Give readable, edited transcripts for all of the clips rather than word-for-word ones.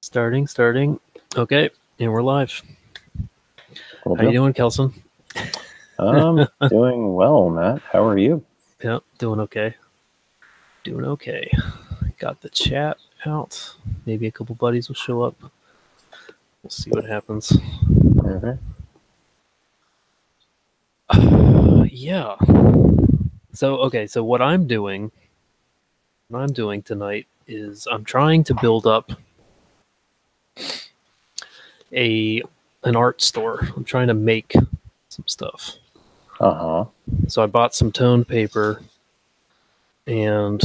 Starting. Okay, and we're live. Cool How you doing, Kelson? Doing well, Matt. How are you? Yeah, doing okay. Got the chat out. Maybe a couple buddies will show up. We'll see what happens. Yeah. So what I'm doing tonight is I'm trying to build up an art store. I'm trying to make some stuff. So I bought some toned paper and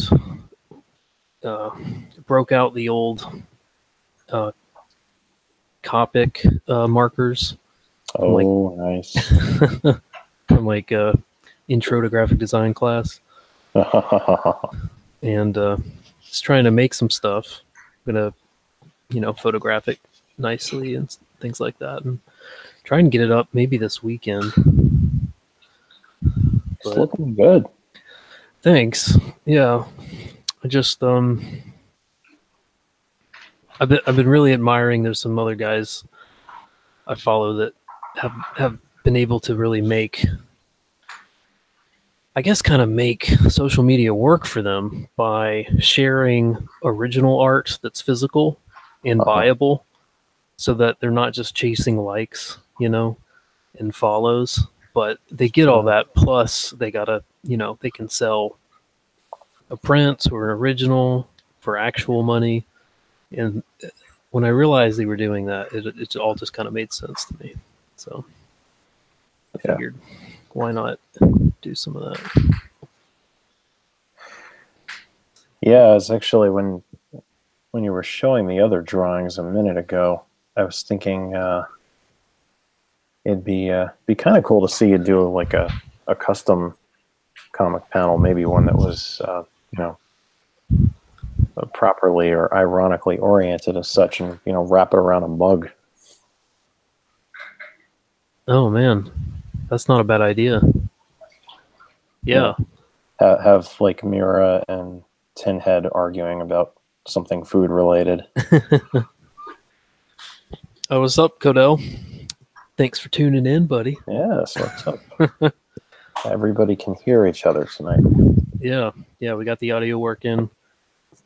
broke out the old Copic markers. Oh, nice. From like intro to graphic design class. And just trying to make some stuff. I'm gonna, photograph it nicely and things like that, and try and get it up maybe this weekend. It's looking good. Thanks. Yeah, I just I've been really admiring. There's some other guys I follow that have been able to really make social media work for them by sharing original art that's physical and buyable, so that they're not just chasing likes, and follows, but they get all that. Plus they gotta, they can sell a print or an original for actual money. And when I realized they were doing that, it all just kind of made sense to me. So I figured, why not do some of that? Yeah, it's actually when you were showing the other drawings a minute ago, I was thinking it'd be kind of cool to see you do like a custom comic panel, maybe one that was properly or ironically oriented as such, and wrap it around a mug. Oh man, that's not a bad idea. Yeah. Have like Mira and Tin Head arguing about something food related. Oh, what's up, Codell? Thanks for tuning in, buddy. Yes, what's up? Everybody can hear each other tonight. Yeah, we got the audio working. I'm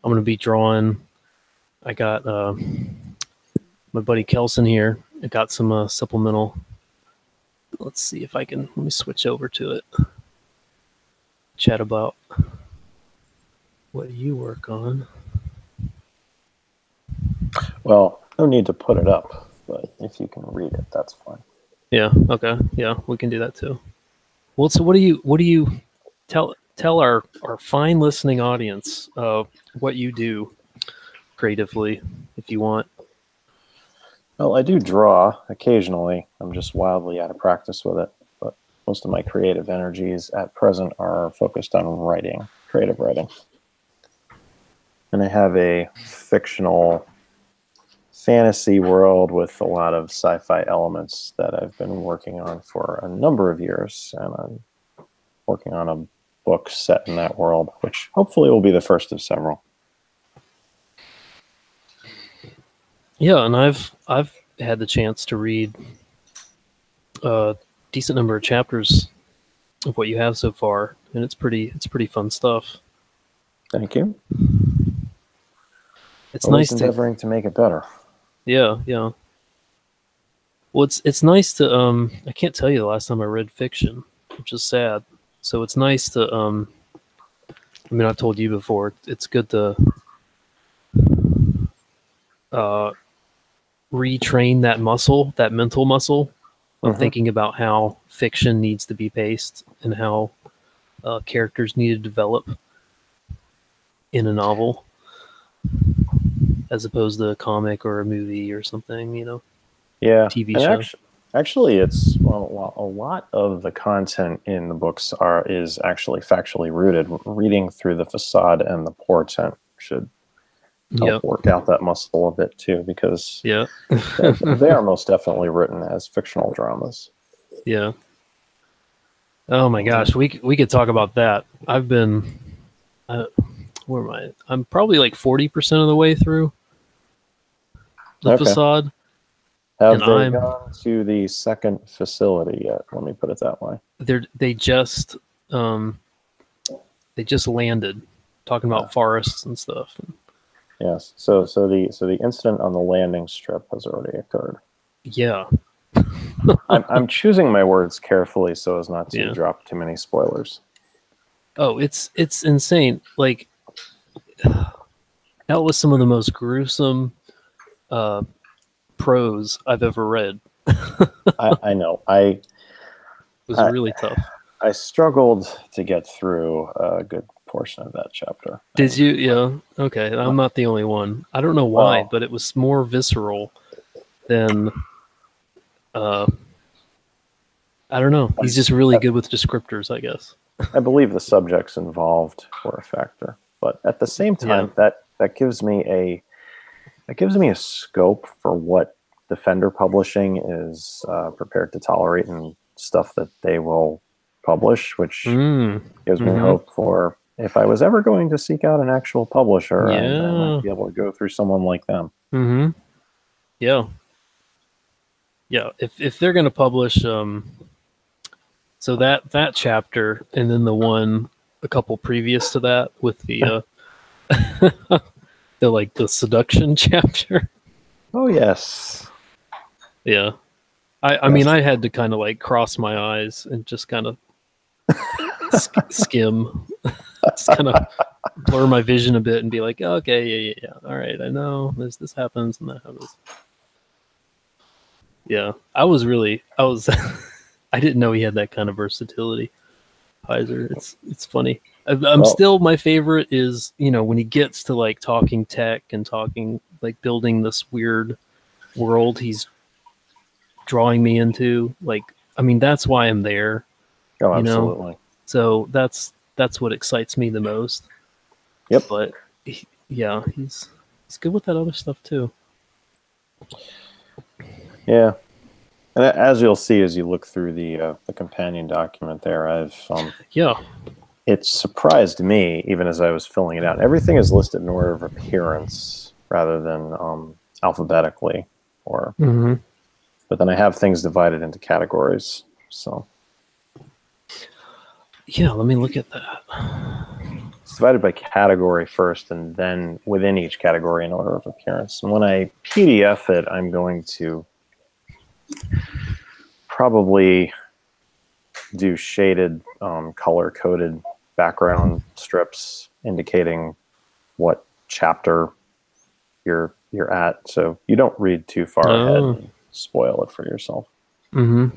going to be drawing. I got my buddy Kelson here. I got some supplemental. Let's see if I can, let me switch over to it. Chat about what you work on. Well, no need to put it up, but if you can read it, that's fine. Yeah, okay. Yeah, we can do that too. Well, so what do you tell our fine listening audience what you do creatively, if you want? Well, I do draw occasionally. I'm just wildly out of practice with it, but most of my creative energies at present are focused on writing, creative writing. And I have a fictional fantasy world with a lot of sci-fi elements that I've been working on for a number of years, and I'm working on a book set in that world, which hopefully will be the first of several. Yeah, and I've had the chance to read a decent number of chapters of what you have so far, and it's pretty fun stuff. Thank you. It's always nice endeavoring to make it better. Yeah. Well, it's nice to I can't tell you the last time I read fiction, which is sad. So it's nice to I mean, I've told you before, it's good to retrain that muscle, that mental muscle of thinking about how fiction needs to be paced and how characters need to develop in a novel, as opposed to a comic or a movie or something, Yeah. TV show. Actually, it's a lot of the content in the books is actually factually rooted. Reading through the facade and the portent should help work out that muscle a bit too, because they are most definitely written as fictional dramas. Yeah. Oh my gosh, we could talk about that. I've been where am I? I'm probably like 40% of the way through. the facade. Have they gone to the second facility yet? Let me put it that way. They just landed, talking about forests and stuff. Yes. So the incident on the landing strip has already occurred. Yeah. I'm choosing my words carefully so as not to drop too many spoilers. Oh, it's insane. Like, that was some of the most gruesome prose I've ever read. I know. It was really tough. I struggled to get through a good portion of that chapter. Did you? Yeah. Okay. I'm not the only one. I don't know why, but it was more visceral than. I don't know. He's just really good with descriptors, I guess. I believe the subjects involved were a factor, but at the same time, that gives me a scope for what Defender Publishing is prepared to tolerate and stuff that they will publish, which gives me hope for if I was ever going to seek out an actual publisher, I might be able to go through someone like them. Yeah. Yeah. If they're going to publish, so that chapter, and then the one a couple previous to that with the the seduction chapter. Oh yes. Yeah. I mean, I had to kind of like cross my eyes and just kind of skim, just kind of blur my vision a bit and be like, oh, okay, yeah. All right, I know this happens and that happens. Yeah, I was I didn't know he had that kind of versatility. Heiser, it's funny. I'm still, my favorite is, when he gets to like talking tech and talking like building this weird world he's drawing me into. Like, I mean, that's why I'm there. Oh, absolutely. So that's what excites me the most. Yep. But he's good with that other stuff too. Yeah. And as you'll see as you look through the companion document there, it surprised me even as I was filling it out. Everything is listed in order of appearance rather than alphabetically, but then I have things divided into categories. So yeah, let me look at that. It's divided by category first, and then within each category in order of appearance. And when I PDF it, I'm going to probably do shaded, color-coded background strips indicating what chapter you're at, so you don't read too far ahead and spoil it for yourself. Then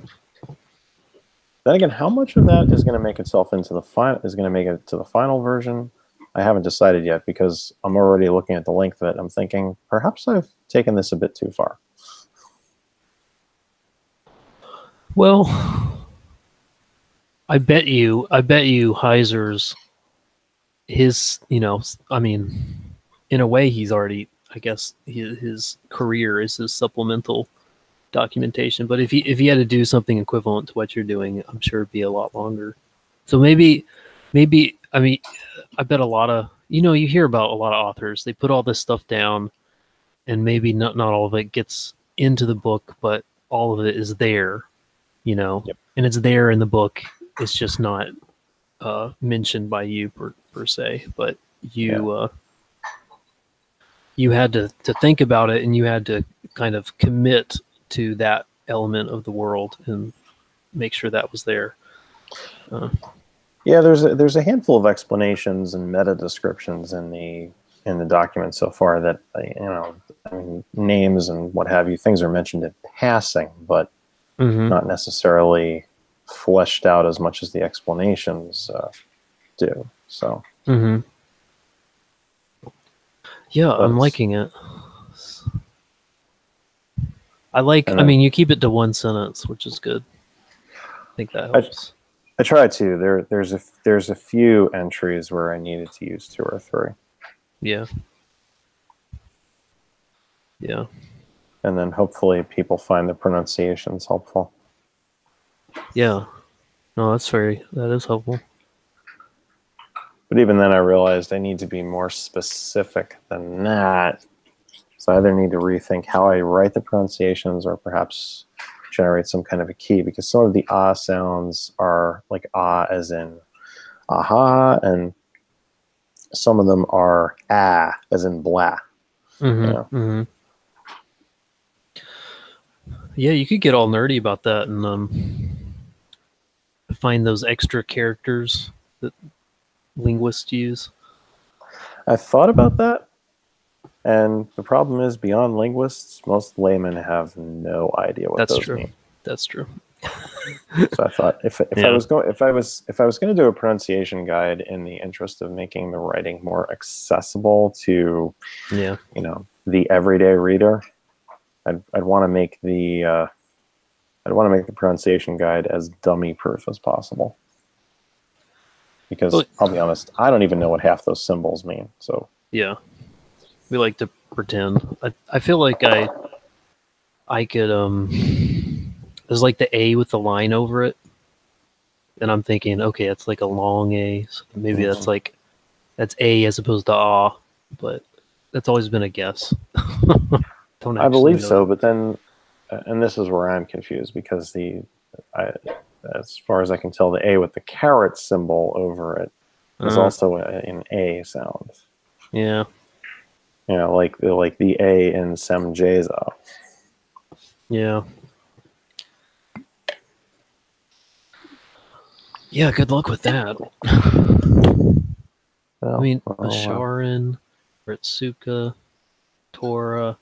again, how much of that is going to make itself into the final version? I haven't decided yet, because I'm already looking at the length of it. I'm thinking perhaps I've taken this a bit too far. Well, I bet you Heiser's I mean, in a way he's already, I guess his career is his supplemental documentation, but if he had to do something equivalent to what you're doing, I'm sure it'd be a lot longer. So maybe I mean, I bet a lot of, you hear about a lot of authors, they put all this stuff down and maybe not all of it gets into the book, but all of it is there. And it's there in the book. It's just not mentioned by you per se, but you had to think about it, and you had to kind of commit to that element of the world and make sure that was there. Yeah, there's a handful of explanations and meta descriptions in the document so far that I mean, names and what have you, things are mentioned in passing, but not necessarily fleshed out as much as the explanations do. So yeah, I'm liking it. I mean, you keep it to one sentence, which is good. I think that helps. I try to. There's a few entries where I needed to use 2 or 3. Yeah. And then hopefully people find the pronunciations helpful. Yeah. No, that is helpful. But even then I realized I need to be more specific than that, So I either need to rethink how I write the pronunciations or perhaps generate some kind of a key, because some of the ah sounds are like ah as in aha, and some of them are ah as in blah. Yeah, you could get all nerdy about that and find those extra characters that linguists use. I thought about that, and the problem is, beyond linguists, most laymen have no idea what those mean. That's true. So I thought if I was going to do a pronunciation guide in the interest of making the writing more accessible to the everyday reader, I'd want to make the pronunciation guide as dummy proof as possible. Because I'll be honest, I don't even know what half those symbols mean. So yeah, we like to pretend. I feel like I could there's like the A with the line over it, and I'm thinking, okay, it's like a long A, so maybe that's A as opposed to ah, but that's always been a guess. I believe so, but then, and this is where I'm confused, because as far as I can tell, the A with the caret symbol over it is also an A sound. Yeah. Like the A in Semjeza. Yeah. Yeah, good luck with that. I mean, Asharin, Ritsuka, Torah,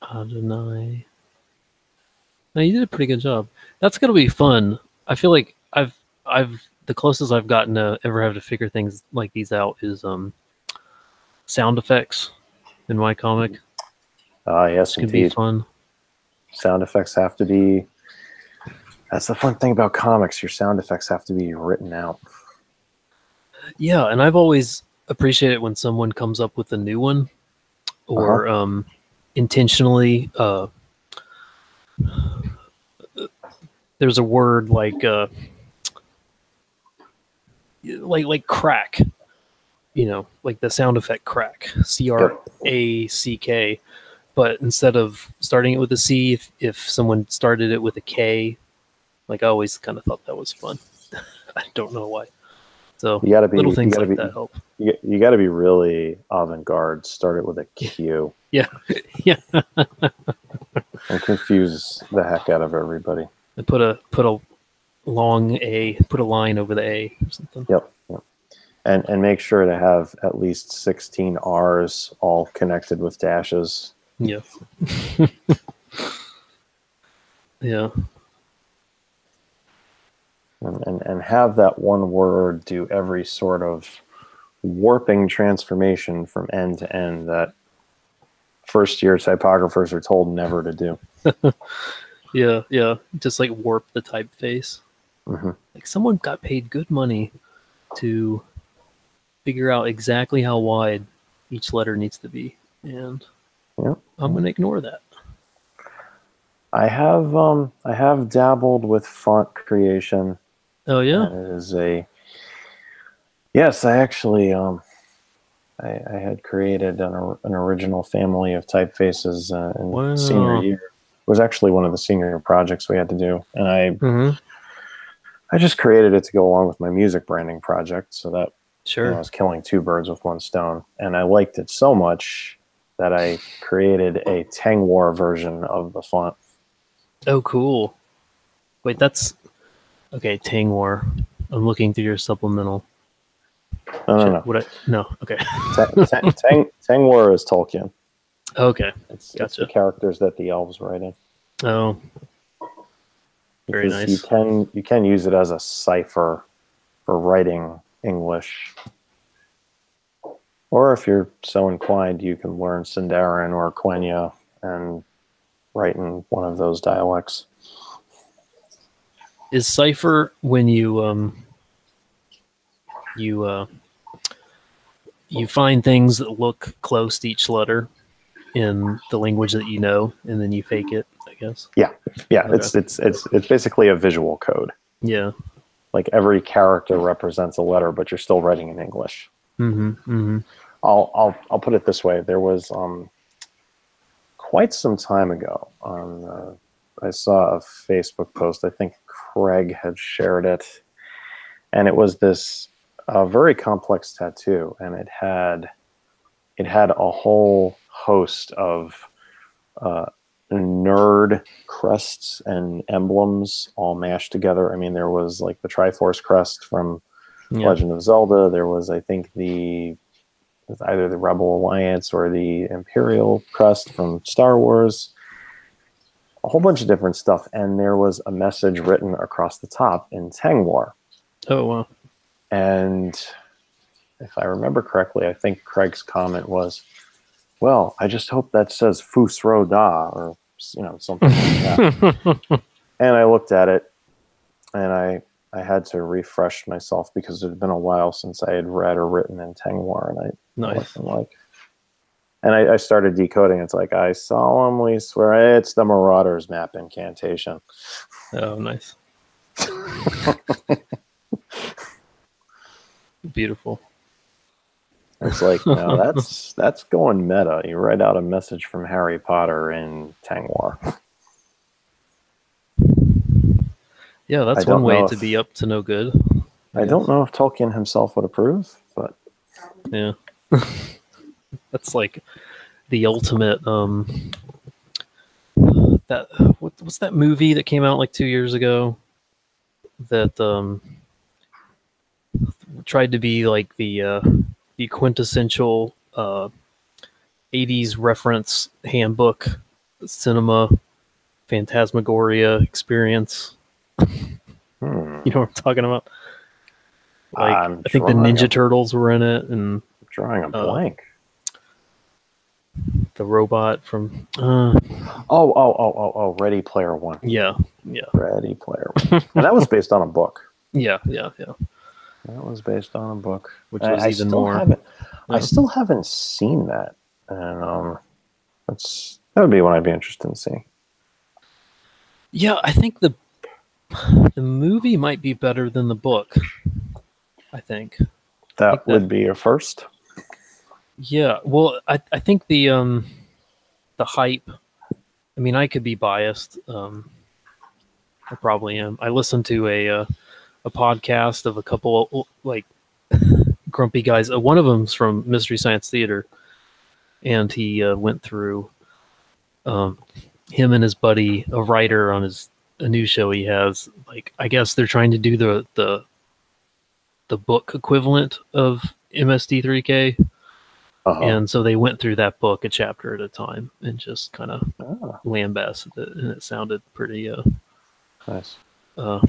Adonai. No, you did a pretty good job. That's gonna be fun. I feel like I've the closest I've gotten to ever have to figure things like these out is sound effects in my comic. Yes, indeed. Be fun. Sound effects have to be. That's the fun thing about comics. Your sound effects have to be written out. Yeah, and I've always appreciated when someone comes up with a new one, or intentionally. There's a word like crack. Like the sound effect crack, CRACK. But instead of starting it with a C, if someone started it with a K, like I always kind of thought that was fun. I don't know why. So you gotta be, little things like that help. You got to be really avant-garde. Start it with a Q. Yeah, yeah. And confuse the heck out of everybody. And put a long A, put a line over the A or something. Yep. And make sure to have at least 16 R's all connected with dashes. Yeah. Yeah. And have that one word do every sort of warping transformation from end to end that first-year typographers are told never to do. Yeah. Just like warp the typeface. Mm-hmm. Like someone got paid good money to figure out exactly how wide each letter needs to be, and I'm going to ignore that. I have dabbled with font creation. Oh yeah, yes. I actually I had created an original family of typefaces in senior year. It was actually one of the senior projects we had to do, and I just created it to go along with my music branding project, so that I was killing two birds with one stone. And I liked it so much that I created a Tangwar version of the font. Oh, cool. Wait, that's... Okay, Tangwar. I'm looking through your supplemental. No. No, okay. Tangwar is Tolkien. Okay, it's the characters that the elves write in. Oh. Very nice. You can use it as a cipher for writing English. Or if you're so inclined, you can learn Sindarin or Quenya and write in one of those dialects. Is cipher when you find things that look close to each letter in the language that you know, and then you fake it, I guess? Yeah. Okay. It's basically a visual code. Yeah. Like every character represents a letter, but you're still writing in English. Mm-hmm. Mm-hmm. I'll put it this way: there was quite some time ago. On I saw a Facebook post. I think Craig had shared it, and it was this very complex tattoo, and it had a whole host of nerd crests and emblems all mashed together. I mean, there was like the Triforce crest from Legend of Zelda. There was, I think, either the Rebel Alliance or the Imperial crest from Star Wars. A whole bunch of different stuff, and there was a message written across the top in Tengwar. Oh, wow. And if I remember correctly, I think Craig's comment was, well, I just hope that says Fus Ro Da, or something like that. And I looked at it, and I had to refresh myself because it had been a while since I had read or written in Tengwar, and I wasn't like. And I started decoding. It's like, I solemnly swear it's the Marauders map incantation. Oh, nice. Beautiful. It's like, no, that's going meta. You write out a message from Harry Potter in Tengwar. Yeah, that's one way to be up to no good. I don't know if Tolkien himself would approve, but yeah. That's like the ultimate what's that movie that came out like 2 years ago that tried to be like the quintessential 80s reference handbook cinema phantasmagoria experience. You know what I'm talking about? Like, I think the Ninja Turtles were in it, and drawing a blank. The robot from Ready Player One. Yeah. Ready Player One. And that was based on a book. Yeah. That was based on a book. Which was even more. I still haven't seen that. And that would be one I'd be interested in seeing. Yeah, I think the movie might be better than the book. I think. That would be a first. Yeah, well, I think the hype. I mean, I could be biased. I probably am. I listened to a podcast of a couple like grumpy guys. One of them's from Mystery Science Theater, and he went through him and his buddy, a writer on a new show he has. Like, I guess they're trying to do the book equivalent of MST3K. And so they went through that book a chapter at a time and just kind of lambasted it, and it sounded pretty nice. A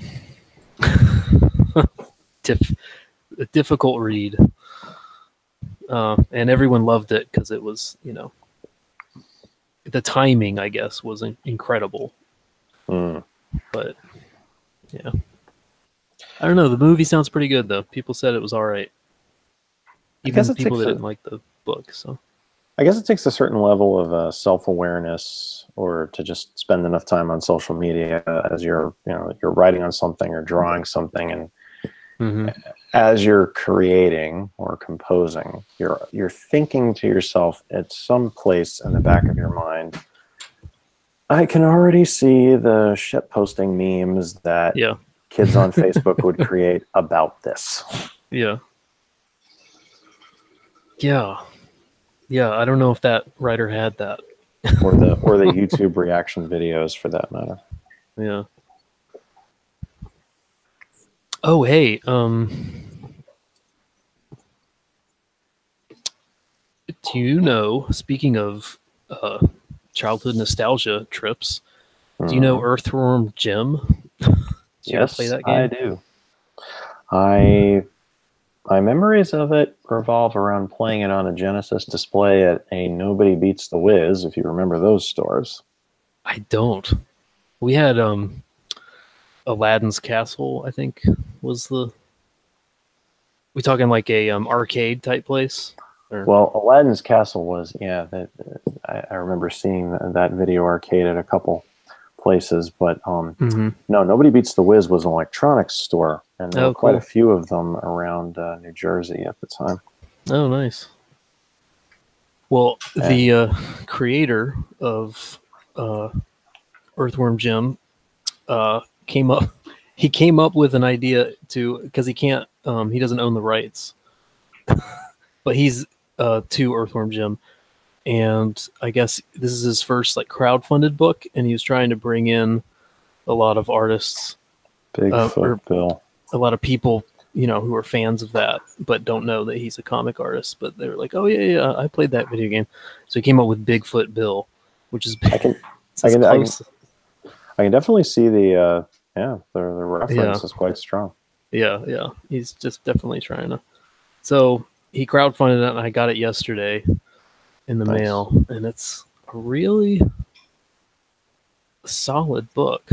difficult read. And everyone loved it because it was, the timing, I guess, was incredible. But yeah, I don't know. The movie sounds pretty good, though. People said it was all right. Even people that didn't like the book. So I guess it takes a certain level of self-awareness, or to just spend enough time on social media as you're writing on something or drawing something, and as you're creating or composing, you're thinking to yourself at some place in the back of your mind, I can already see the shit posting memes that kids on Facebook would create about this. Yeah. I don't know if that writer had that, or the YouTube reaction videos, for that matter. Yeah. Oh, hey, do you know? Speaking of childhood nostalgia trips, do you know Earthworm Jim? Did you ever play that game? I do. My memories of it revolve around playing it on a Genesis display at a Nobody Beats the Whiz, if you remember those stores. I don't. We had Aladdin's Castle, I think, was the... We talking like a arcade type place? Or? Well, Aladdin's Castle was, I remember seeing that video arcade at a couple places, but no, Nobody Beats the Whiz was an electronics store, and there were quite a few of them around New Jersey at the time. Oh, nice. Well, the creator of Earthworm Jim came up. He came up with an idea because he can't. He doesn't own the rights, but he's to Earthworm Jim, and I guess this is his first like crowdfunded book, and he was trying to bring in a lot of artists, Bigfoot Bill, a lot of people, who are fans of that, but don't know that he's a comic artist. But they're like, "Oh yeah, I played that video game." So he came up with Bigfoot Bill, which is I can definitely see the reference is quite strong. Yeah. He's just definitely trying to. So he crowdfunded it, and I got it yesterday in the mail, and it's a really solid book.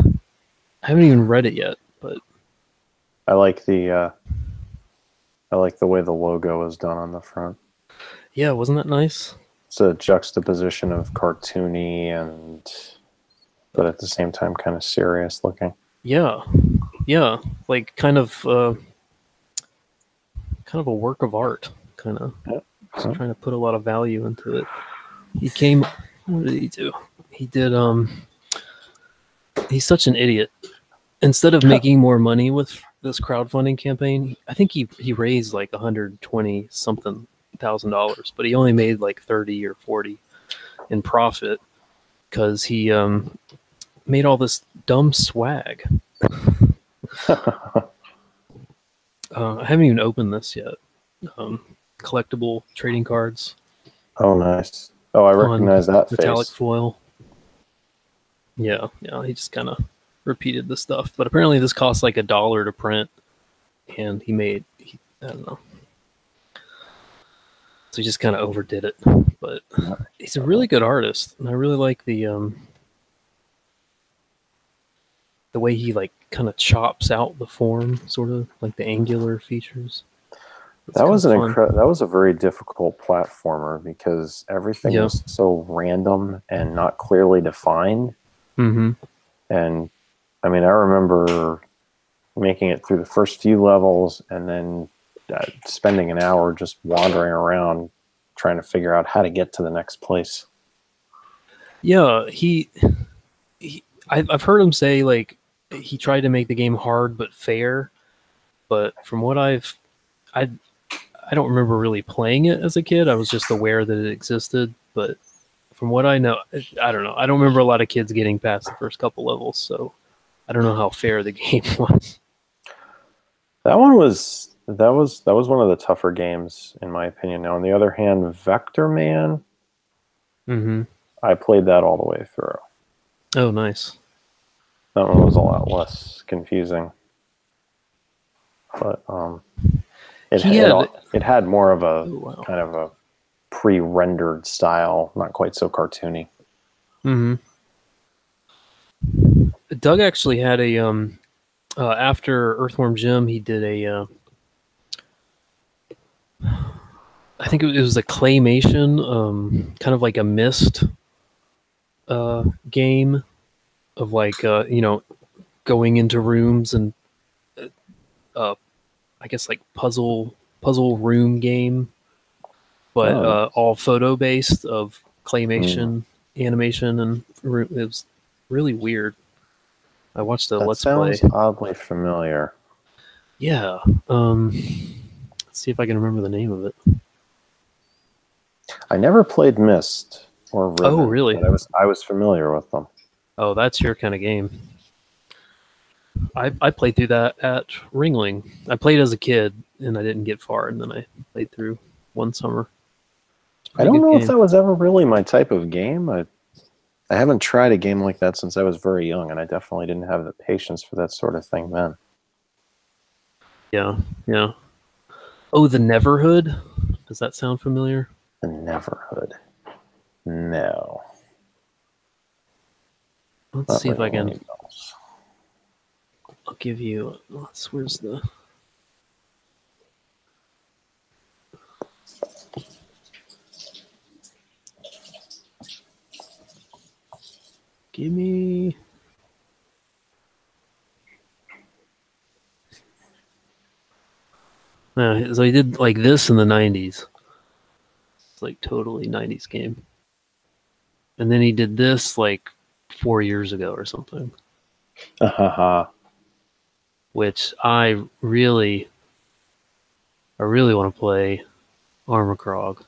I haven't even read it yet, but I like the way the logo is done on the front. Yeah, wasn't that nice? It's a juxtaposition of cartoony but at the same time kind of serious looking. Yeah, like kind of a work of art, kind of. Just trying to put a lot of value into it. What did he do? He did. He's such an idiot. Instead of making more money with this crowdfunding campaign, I think he raised like $120 something thousand, but he only made like 30 or 40 in profit because he made all this dumb swag. I haven't even opened this yet. Collectible trading cards. Oh, nice. Oh, I recognize that metallic face. Foil. Yeah, he just kind of repeated the stuff. But apparently this costs like $1 to print, and I don't know. So he just kind of overdid it. But he's a really good artist, and I really like the way he like kind of chops out the form, sort of like the angular features. That was that was a very difficult platformer because everything was so random and not clearly defined. Mm-hmm. And I mean, I remember making it through the first few levels and then spending an hour just wandering around trying to figure out how to get to the next place. Yeah, I've heard him say like he tried to make the game hard but fair, but from what I don't remember really playing it as a kid. I was just aware that it existed, but from what I know, I don't know. I don't remember a lot of kids getting past the first couple levels, so I don't know how fair the game was. That was one of the tougher games in my opinion. Now, on the other hand, Vector Man, I played that all the way through. Oh, nice. That one was a lot less confusing, but it had more of a kind of a pre-rendered style, not quite so cartoony. Doug actually had a after Earthworm Jim, he did a I think it was a claymation, kind of like a Myst game of like going into rooms and I guess like puzzle room game, but all photo based of claymation animation, and it was really weird. I watched a Let's Play. Sounds oddly familiar. Yeah. Let's see if I can remember the name of it. I never played Myst or Riven. Oh, really? But I was familiar with them. Oh, that's your kind of game. I played through that at Ringling. I played as a kid, and I didn't get far, and then I played through one summer. I don't know if that was ever really my type of game. I haven't tried a game like that since I was very young, and I definitely didn't have the patience for that sort of thing then. Yeah. Oh, the Neverhood? Does that sound familiar? The Neverhood. No. Let's see if I can. I'll give you. Where's the. Give me. So he did like this in the 90s. like totally 90s game. And then he did this like 4 years ago or something. Which I really want to play Armor Krog.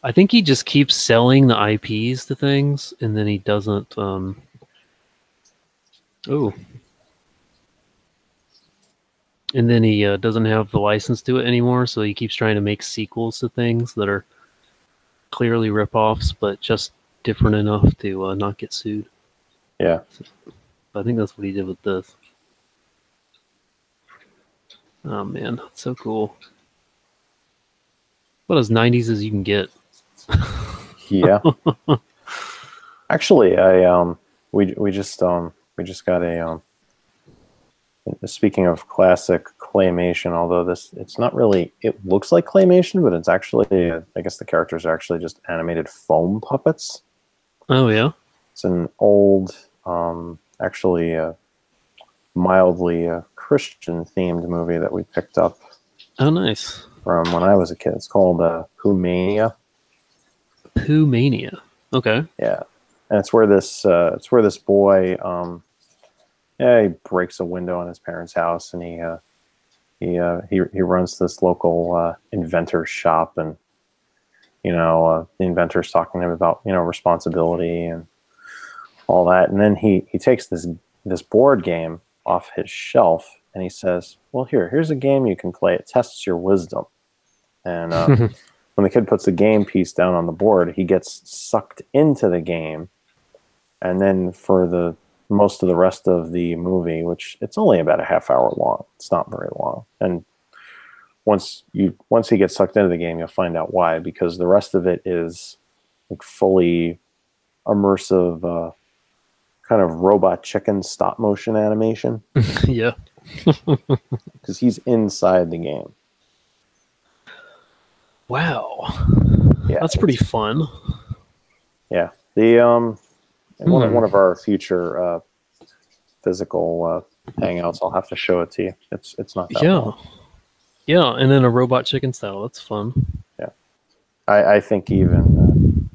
I think he just keeps selling the IPs to things, and then he doesn't. And then he doesn't have the license to it anymore, so he keeps trying to make sequels to things that are clearly ripoffs, but just different enough to not get sued. Yeah. So I think that's what he did with this. Oh man, that's so cool. What as 90s as you can get. Yeah. Actually, we just got a speaking of classic claymation, although it's not really, it looks like claymation, but it's actually I guess the characters are actually just animated foam puppets. Oh yeah. It's an old actually mildly Christian themed movie that we picked up. Oh nice. From when I was a kid. It's called Who-mania. Who-mania. Okay. Yeah, and it's where this boy he breaks a window in his parents' house, and he runs this local inventor shop, and the inventor's talking to him about responsibility and all that, and then he takes this board game off his shelf, and he says, "Well, here's a game you can play. It tests your wisdom." And when the kid puts the game piece down on the board, he gets sucked into the game. And then for the most of the rest of the movie, which it's only about a half hour long, it's not very long. And once he gets sucked into the game, you'll find out why, because the rest of it is like fully immersive, kind of robot chicken stop motion animation. Yeah. Because he's inside the game. Wow. Yeah, that's pretty fun. Yeah. The one of our future physical hangouts, I'll have to show it to you. It's not that long. Yeah, and then a robot chicken style. That's fun. Yeah. I think even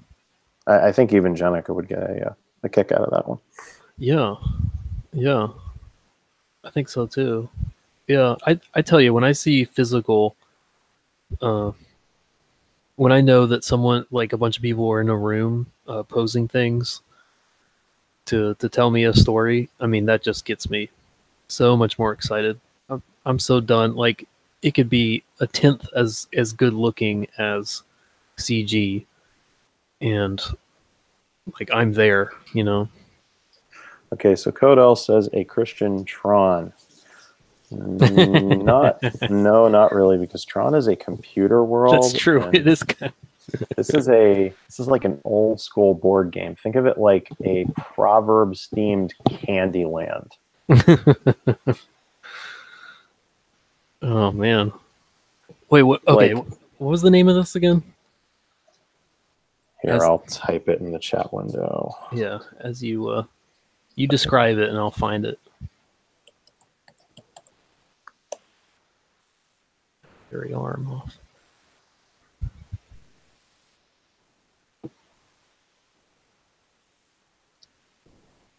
Jenica would get a kick out of that one. Yeah. Yeah. I think so too. Yeah, I tell you, when I see physical when I know that someone, like a bunch of people are in a room posing things to tell me a story, I mean, that just gets me so much more excited. I'm so done. Like, it could be a tenth as good looking as CG, and like I'm there, Okay, so Codell says a Christian Tron. Not really, because Tron is a computer world. That's true. It is kind of... This is like an old school board game. Think of it like a Proverbs themed Candyland. Oh man. Wait, what? Okay, what was the name of this again? Here, I'll type it in the chat window. Yeah, as you describe it, and I'll find it. Carry arm off.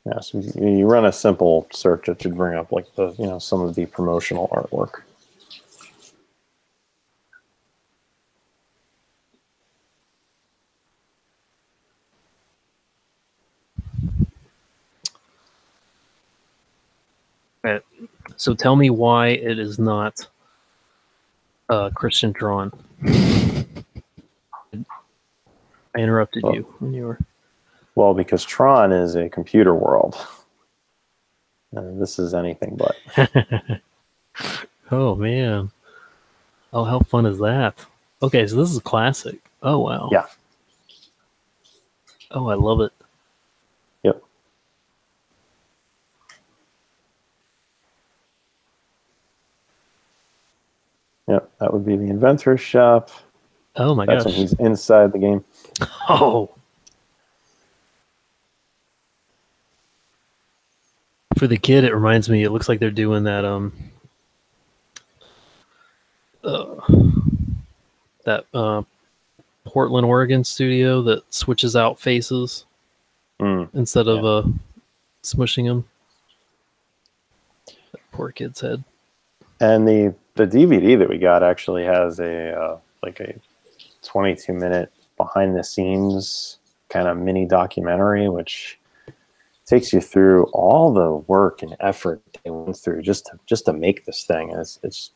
Yeah, so you run a simple search, it should bring up like the some of the promotional artwork. Okay. So tell me why it is not Christian Tron. I interrupted you when you were... Well, because Tron is a computer world. And this is anything but. Oh, man. Oh, how fun is that? Okay, so this is classic. Oh, wow. Yeah. Oh, I love it. Yep. Yep, that would be the inventor's shop. Oh my gosh. That's when he's inside the game. Oh. For the kid, it reminds me, it looks like they're doing that uh, that Portland, Oregon studio that switches out faces instead of smushing them. That poor kid's head. And the DVD that we got actually has a like a 22-minute behind the scenes kind of mini documentary, which takes you through all the work and effort they went through just to make this thing. And it's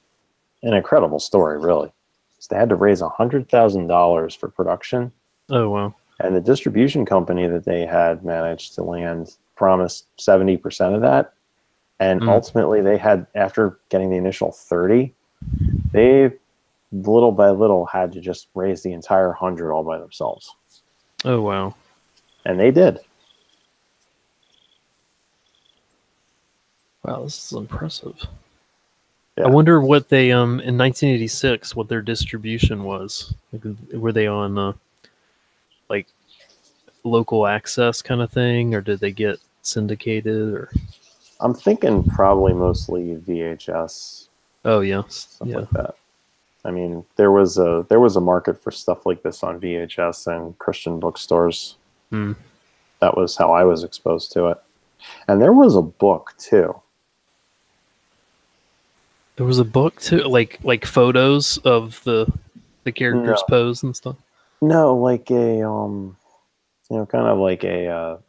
an incredible story, really. So they had to raise $100,000 for production. Oh, wow. And the distribution company that they had managed to land promised 70% of that. And ultimately they had, after getting the initial 30, they little by little had to just raise the entire 100 all by themselves. Oh, wow. And they did. Wow, this is impressive. Yeah. I wonder what they in 1986 what their distribution was. Like, were they on like local access kind of thing, or did they get syndicated? Or I'm thinking probably mostly VHS. oh yeah, Stuff like that. I mean, there was a market for stuff like this on VHS and Christian bookstores. That was how I was exposed to it. And there was a book too. There was a book too, like photos of the characters' pose and stuff. No, like a kind of like a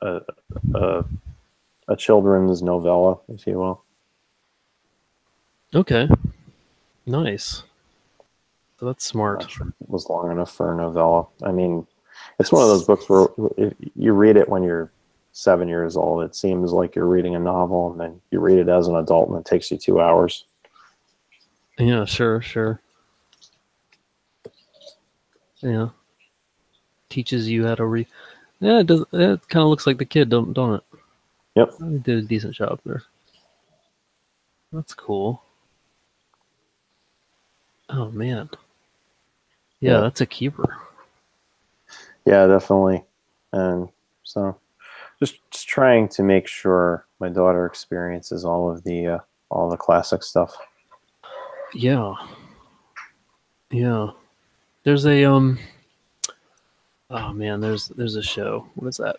children's novella, if you will. Okay, nice. So that's smart. I'm not sure it was long enough for a novella. I mean, it's one of those books where if you read it when you're 7 years old, it seems like you're reading a novel, and then you read it as an adult, and it takes you 2 hours. Yeah, sure. Yeah, teaches you how to read. Yeah, it does. It kind of looks like the kid, don't it? Yep. They did a decent job there. That's cool. Oh man. Yeah, that's a keeper. Yeah, definitely. And so just trying to make sure my daughter experiences all the classic stuff. Yeah. There's a oh man, there's a show. What is that?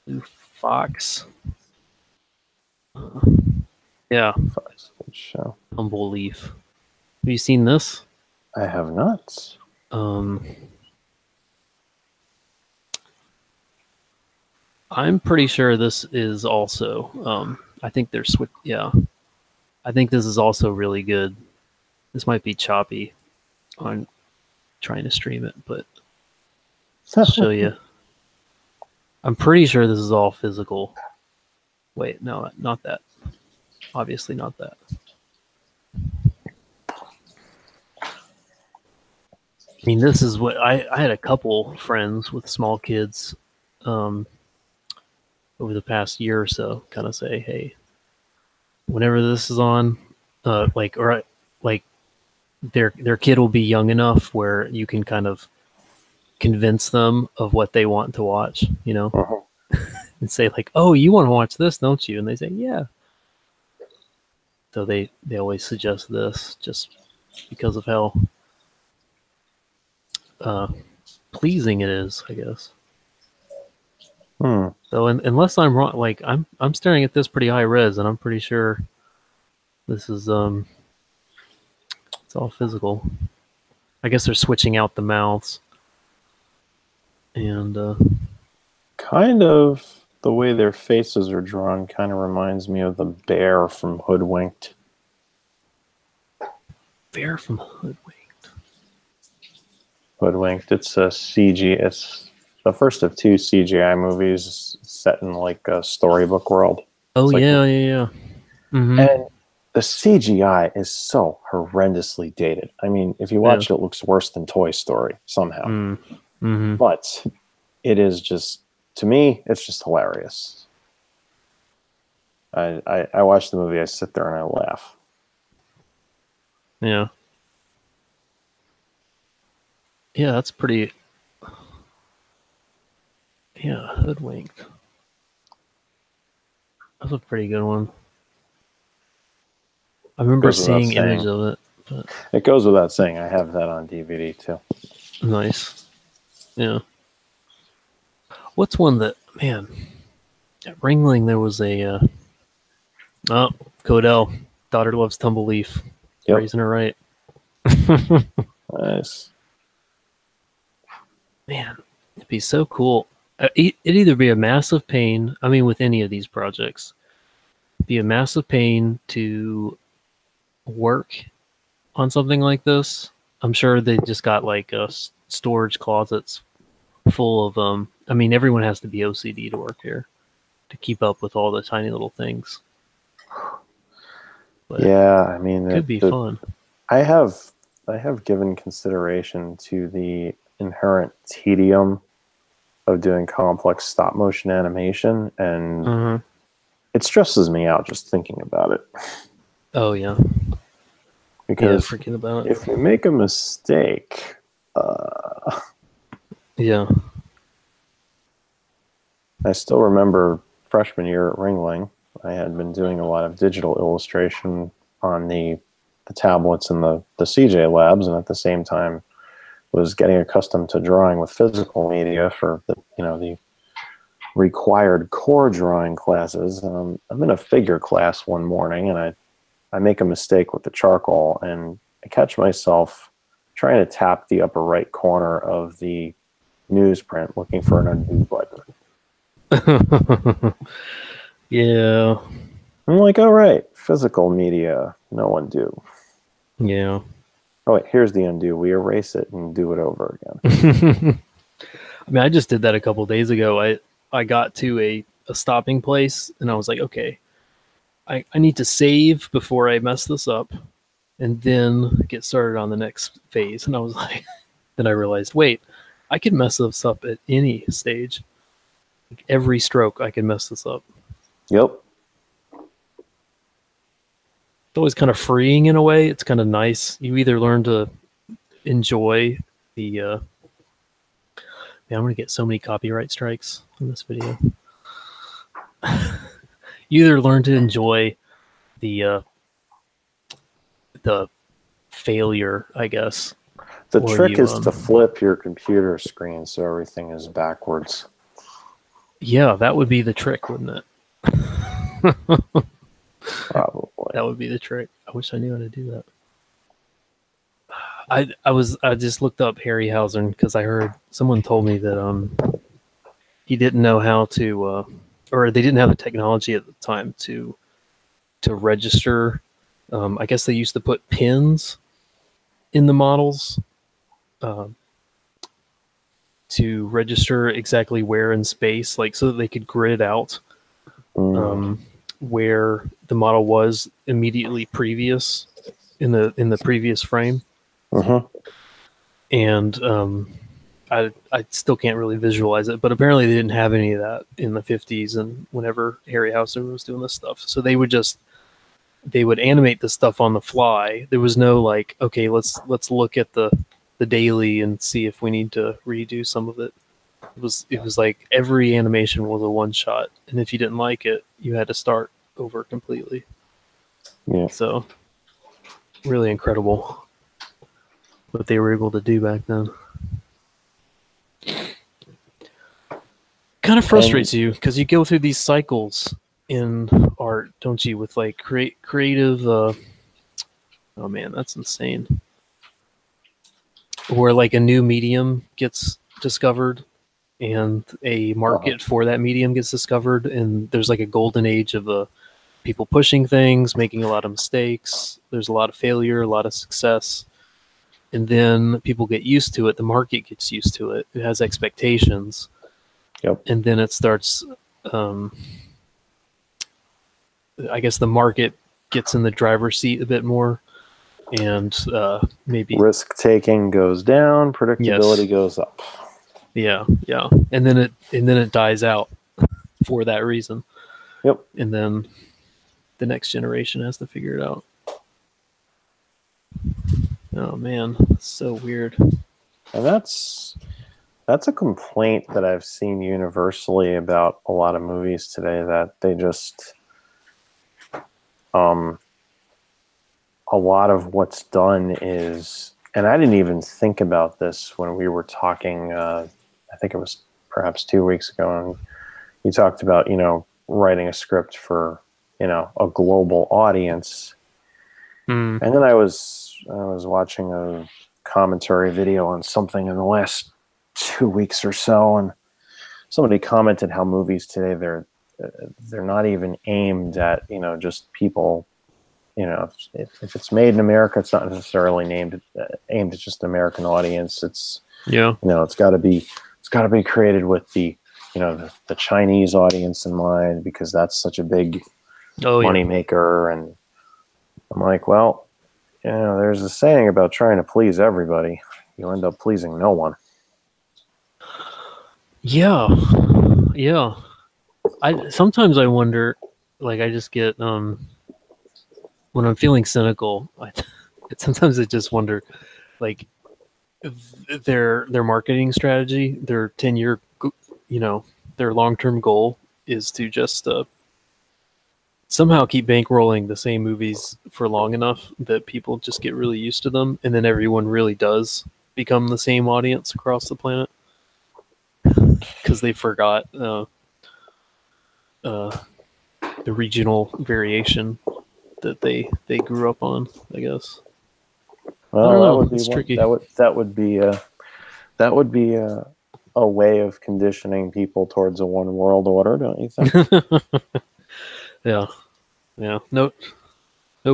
Blue Fox. Yeah. Fox, good show. Humble Leaf. Have you seen this? I have not. I'm pretty sure this is also. I think they're yeah. I think this is also really good. This might be choppy on trying to stream it, but I'll show you. I'm pretty sure this is all physical. Wait, no, not that. Obviously not that. I mean, this is what I had a couple friends with small kids over the past year or so kind of say, hey, whenever this is on, like their kid will be young enough where you can kind of convince them of what they want to watch, you know, and say like, oh, you want to watch this, don't you? And they say, yeah. So they always suggest this just because of how pleasing it is, I guess. So unless I'm wrong, like I'm staring at this pretty high res, and I'm pretty sure this is it's all physical. I guess they're switching out the mouths, and kind of the way their faces are drawn kind of reminds me of the bear from Hoodwinked. Bear from Hoodwinked. Hoodwinked. It's a CG. It's the first of 2 CGI movies set in like a storybook world. Oh like, yeah. Mm-hmm. And the CGI is so horrendously dated. I mean, if you watch it, it looks worse than Toy Story somehow. Mm-hmm. But it is just, to me, it's just hilarious. I watch the movie, I sit there and I laugh. Yeah. Yeah, that's pretty. Yeah, Hoodwinked. That's a pretty good one. I remember Goes without seeing image saying. of it. But It goes without saying. I have that on DVD too. nice. Yeah. What's one that, man, at Ringling there was a, oh, Codell, daughter loves Tumbleleaf, Yep. raising her right. Nice. Man, it'd be so cool. It'd either be a massive pain, I mean, with any of these projects, it'd be a massive pain to work on something like this. I'm sure they just got like storage closets full of, I mean, everyone has to be OCD to work here to keep up with all the tiny little things. But yeah, I mean, it could be fun. I have given consideration to the inherent tedium of doing complex stop motion animation, and it stresses me out just thinking about it. Oh yeah, because freaking about it. If you make a mistake, yeah. I still remember freshman year at Ringling, I had been doing a lot of digital illustration on the tablets in the CJ labs, and at the same time was getting accustomed to drawing with physical media for the required core drawing classes. I'm in a figure class one morning, and I make a mistake with the charcoal, and I catch myself trying to tap the upper right corner of the newsprint looking for an undo button. Yeah. I'm like, all right, physical media, no undo. Yeah. Oh wait, here's the undo. We erase it and do it over again. I mean, I just did that a couple days ago. I got to a stopping place, and I was like, okay, I need to save before I mess this up, and then get started on the next phase. And I was like, then I realized, wait, I can mess this up at any stage. Like every stroke, I can mess this up. Yep. It's always kind of freeing in a way. It's kind of nice. You either learn to enjoy the man, I'm gonna get so many copyright strikes in this video. You either learn to enjoy the failure, I guess. The trick is to flip your computer screen so everything is backwards. Yeah, that would be the trick, wouldn't it? Probably. That would be the trick. I wish I knew how to do that. I just looked up Harryhausen because I heard someone told me that he didn't know how to or they didn't have the technology at the time to register. I guess they used to put pins in the models to register exactly where in space, like so that they could grid out where the model was immediately previous in the previous frame. And I still can't really visualize it, but apparently they didn't have any of that in the 50s and whenever Harryhausen was doing this stuff. So they would animate the stuff on the fly. There was no like, okay, let's look at the daily and see if we need to redo some of it. It was like every animation was a one shot, and if you didn't like it, you had to start over completely. Yeah. So really incredible what they were able to do back then. Kind of frustrates you because you go through these cycles in art, don't you? With like creative. Oh man, that's insane. Where like a new medium gets discovered, and a market for that medium gets discovered, and there's like a golden age of people pushing things, making a lot of mistakes. There's a lot of failure, a lot of success, and then people get used to it. The market gets used to it. It has expectations. Yep. And then it starts. I guess the market gets in the driver's seat a bit more, and maybe risk taking goes down, predictability goes up. Yeah, and then it dies out for that reason. Yep. And then the next generation has to figure it out. Oh man, it's so weird. And that's a complaint that I've seen universally about a lot of movies today, that they just a lot of what's done is, and I didn't even think about this when we were talking, I think it was perhaps 2 weeks ago, and you talked about, writing a script for, a global audience. Mm. And then I was watching a commentary video on something in the last 2 weeks or so, and somebody commented how movies today, they're not even aimed at, just people. If it's made in America, it's not necessarily aimed at just the American audience. It's it's got to be created with the the Chinese audience in mind, because that's such a big money maker. And I'm like, well, there's a saying about trying to please everybody. You end up pleasing no one. Yeah. Sometimes I wonder, like, I just get when I'm feeling cynical, sometimes I just wonder, like, their marketing strategy, their 10-year, their long-term goal is to just somehow keep bankrolling the same movies for long enough that people just get really used to them, and then everyone really does become the same audience across the planet because they forgot the regional variation that they grew up on, I guess. Well, that would be tricky. That would be a way of conditioning people towards a one world order, don't you think? Yeah. No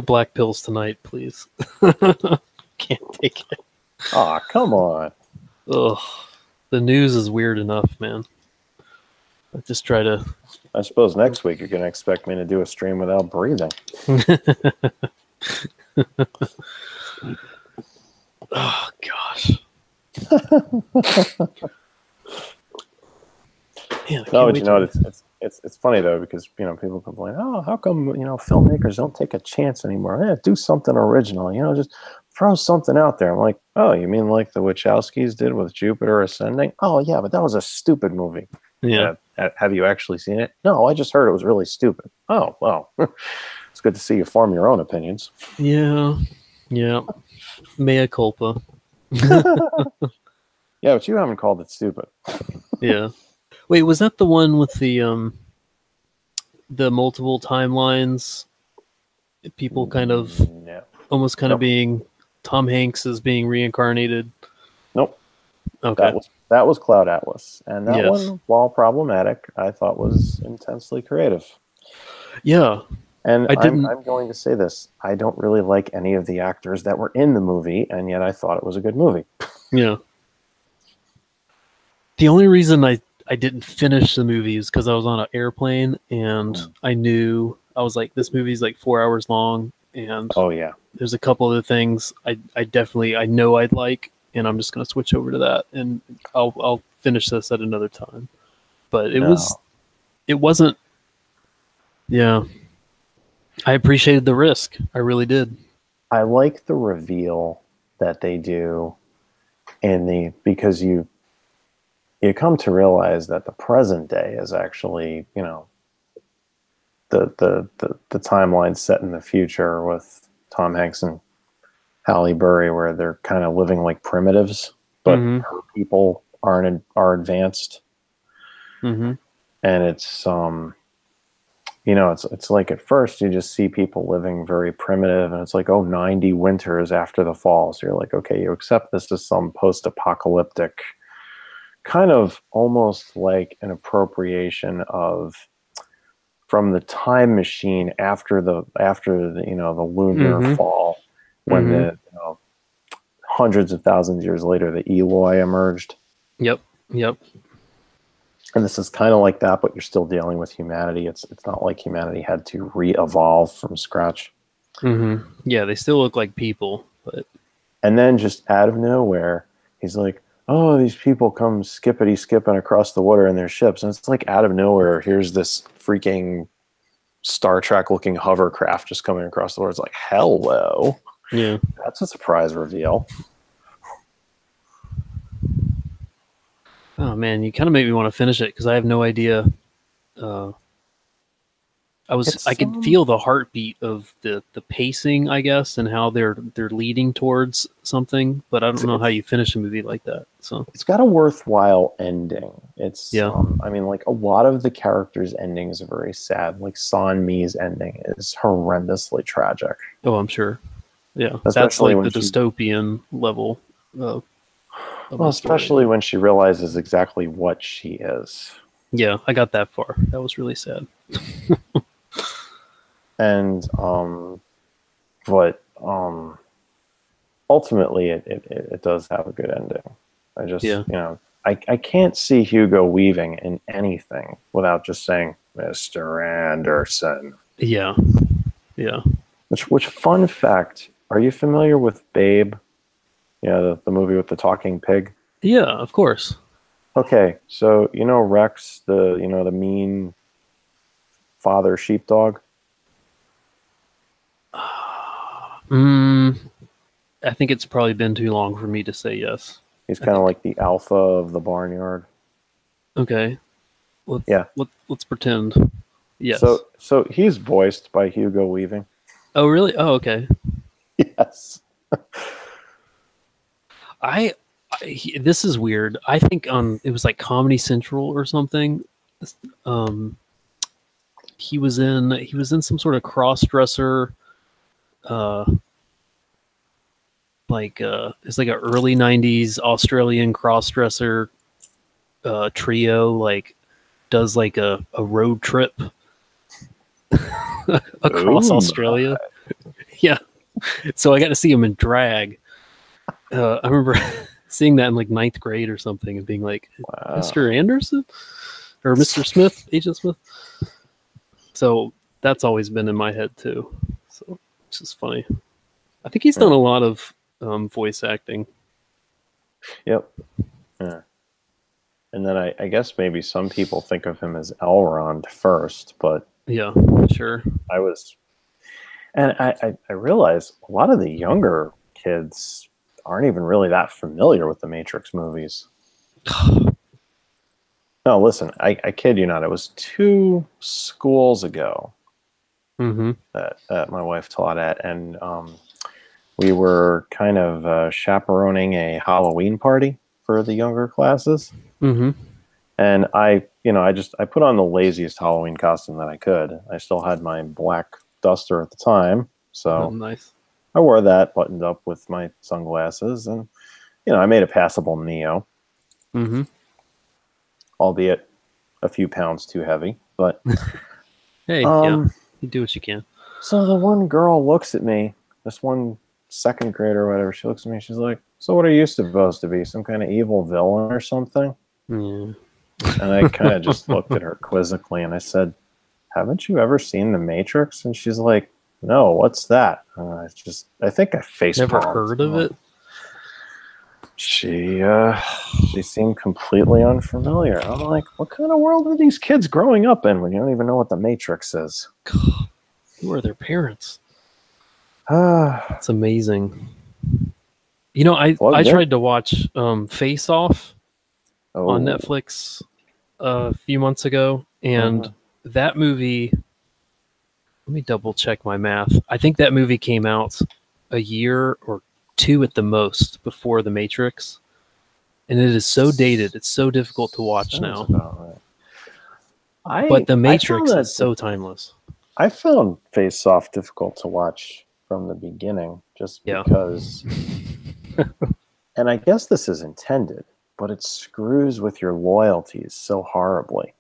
black pills tonight, please. Can't take it. Aw, come on. Ugh. The news is weird enough, man. I just try to... I suppose next week you're going to expect me to do a stream without breathing. Oh, gosh. Man, no, but it's funny though, because people complain, oh, how come filmmakers don't take a chance anymore? Yeah, do something original. Just throw something out there. I'm like, oh, you mean like the Wachowskis did with Jupiter Ascending? Oh yeah, but that was a stupid movie. Yeah. Have you actually seen it? No, I just heard it was really stupid. Oh well, it's good to see you form your own opinions. Yeah. Mea culpa. Yeah, but you haven't called it stupid. Yeah. Wait, was that the one with the multiple timelines? People kind of almost kind of being Tom Hanks is being reincarnated. Nope. Okay. That was Cloud Atlas, and that one, while problematic, I thought was intensely creative. Yeah. And I'm going to say this: I don't really like any of the actors that were in the movie, and yet I thought it was a good movie. Yeah. The only reason I didn't finish the movie is because I was on an airplane, and I knew, I was like, this movie's like 4 hours long, and there's a couple other things I know I'd like, and I'm just going to switch over to that, and I'll finish this at another time. But it wasn't. Yeah, I appreciated the risk. I really did. I like the reveal that they do because you come to realize that the present day is actually, the timeline set in the future with Tom Hanks and Halle Berry, where they're kind of living like primitives, but her people are advanced. Mm-hmm. And it's it's like at first you just see people living very primitive, and it's like, 90 winters after the fall. So you're like, okay, you accept this as some post-apocalyptic, kind of almost like an appropriation from the time machine after the lunar fall, when the hundreds of thousands of years later the Eloi emerged. Yep. And this is kind of like that, but you're still dealing with humanity. It's not like humanity had to re-evolve from scratch. Mm-hmm. Yeah, they still look like people, but... And then just out of nowhere, he's like, oh, these people come skipping across the water in their ships. And it's like out of nowhere, here's this freaking Star Trek looking hovercraft just coming across the water. It's like, hello. Yeah. That's a surprise reveal. Oh man, you kind of make me want to finish it, because I have no idea. I I could feel the heartbeat of the pacing, I guess, and how they're leading towards something, but I don't know how you finish a movie like that. So it's got a worthwhile ending. It's yeah. I mean, like a lot of the characters' endings are very sad. Like San Mi's ending is horrendously tragic. Oh, I'm sure. Yeah, Especially that's like the dystopian level. Of well, especially when she realizes exactly what she is. Yeah, I got that far. That was really sad. And but ultimately it does have a good ending. I just you know, I can't see Hugo Weaving in anything without just saying Mr. Anderson. Yeah. Yeah. Which fun fact, are you familiar with Babe? Yeah, the movie with the talking pig? Yeah, of course. Okay, so you know Rex, the mean father sheepdog? I think it's probably been too long for me to say yes. He's kind of like the alpha of the barnyard. Okay. Let's pretend. Yes. So he's voiced by Hugo Weaving. Oh, really? Oh, okay. Yes. This is weird. I think it was like Comedy Central or something. He was in some sort of cross-dresser it's like an early 90s Australian cross-dresser trio, like does like a road trip across Australia. Yeah. So I got to see him in drag. I remember seeing that in like 9th grade or something and being like, wow. Mr. Anderson or Mr. Smith, Agent Smith. So that's always been in my head too. So it's just funny. I think he's done a lot of voice acting. Yep. Yeah. And then I guess maybe some people think of him as Elrond first, but yeah, sure. I realize a lot of the younger kids aren't even really that familiar with the Matrix movies. No, listen, I kid you not. It was 2 schools ago that my wife taught at, and we were kind of chaperoning a Halloween party for the younger classes. And I put on the laziest Halloween costume that I could. I still had my black duster at the time, so nice. I wore that buttoned up with my sunglasses, and I made a passable Neo, albeit a few pounds too heavy. But hey, yeah, you do what you can. So the one girl looks at me, this one 2nd grader or whatever. She looks at me. She's like, "So what are you supposed to be? Some kind of evil villain or something?" Yeah. And I kind of just looked at her quizzically, and I said, "Haven't you ever seen The Matrix?" And she's like, "No, what's that?" I think I face never heard of it. She seemed completely unfamiliar. I'm like, what kind of world are these kids growing up in when you don't even know what The Matrix is? God, who are their parents? It's amazing. I tried to watch Face Off on Netflix a few months ago, and that movie, let me double check my math. I think that movie came out a year or 2 at the most before The Matrix, and it is so dated. It's so difficult to watch now. Right. But The Matrix is so timeless. I found Face Off difficult to watch from the beginning, just because. And I guess this is intended, but it screws with your loyalties so horribly.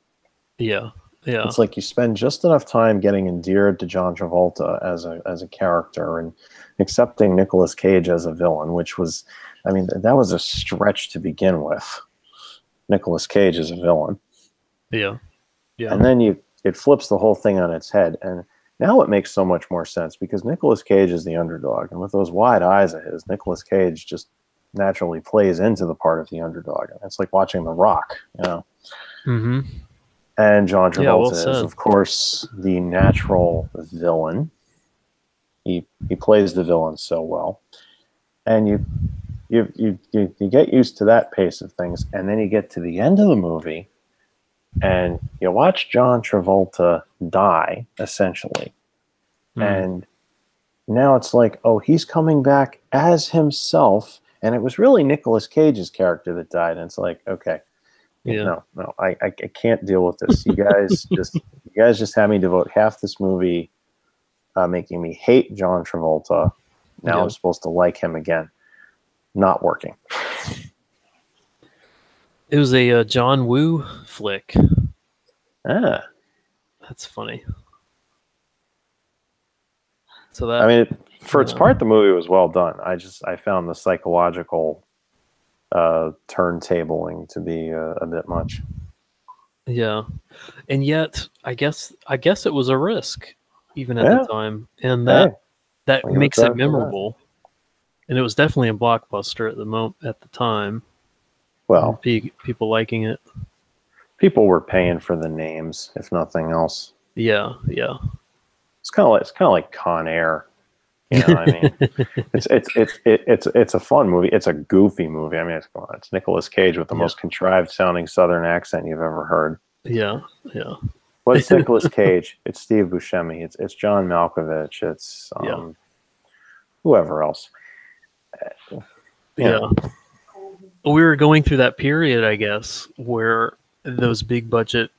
Yeah. It's like you spend just enough time getting endeared to John Travolta as a character and accepting Nicolas Cage as a villain, which was, I mean, that was a stretch to begin with. Nicolas Cage as a villain. Yeah. And then it flips the whole thing on its head, and now it makes so much more sense because Nicolas Cage is the underdog, and with those wide eyes of his, Nicolas Cage just naturally plays into the part of the underdog. And it's like watching The Rock, And John Travolta is, of course, the natural villain. He plays the villain so well, and you get used to that pace of things, and then you get to the end of the movie, And you watch John Travolta die, essentially. And now it's like, oh, he's coming back as himself. And it was really Nicolas Cage's character that died. And it's like, okay, Yeah. no, I can't deal with this. You guys just had me devote half this movie making me hate John Travolta. Now I'm supposed to like him again. Not working. It was a John Woo flick. Ah. That's funny. So that, I mean, for its part, the movie was well done. I found the psychological turntabling to be a bit much. Yeah, and yet I guess it was a risk even at the time, and that makes it memorable. And it was definitely a blockbuster at the time. Well, people liking it. People were paying for the names, if nothing else. Yeah. It's kind of like Con Air. You know, I mean, it's a fun movie. It's a goofy movie. I mean, it's Nicolas Cage with the most contrived sounding Southern accent you've ever heard. Yeah. But it's Nicolas Cage. It's Steve Buscemi. It's John Malkovich. It's whoever else. Yeah. We were going through that period, I guess, where those big budget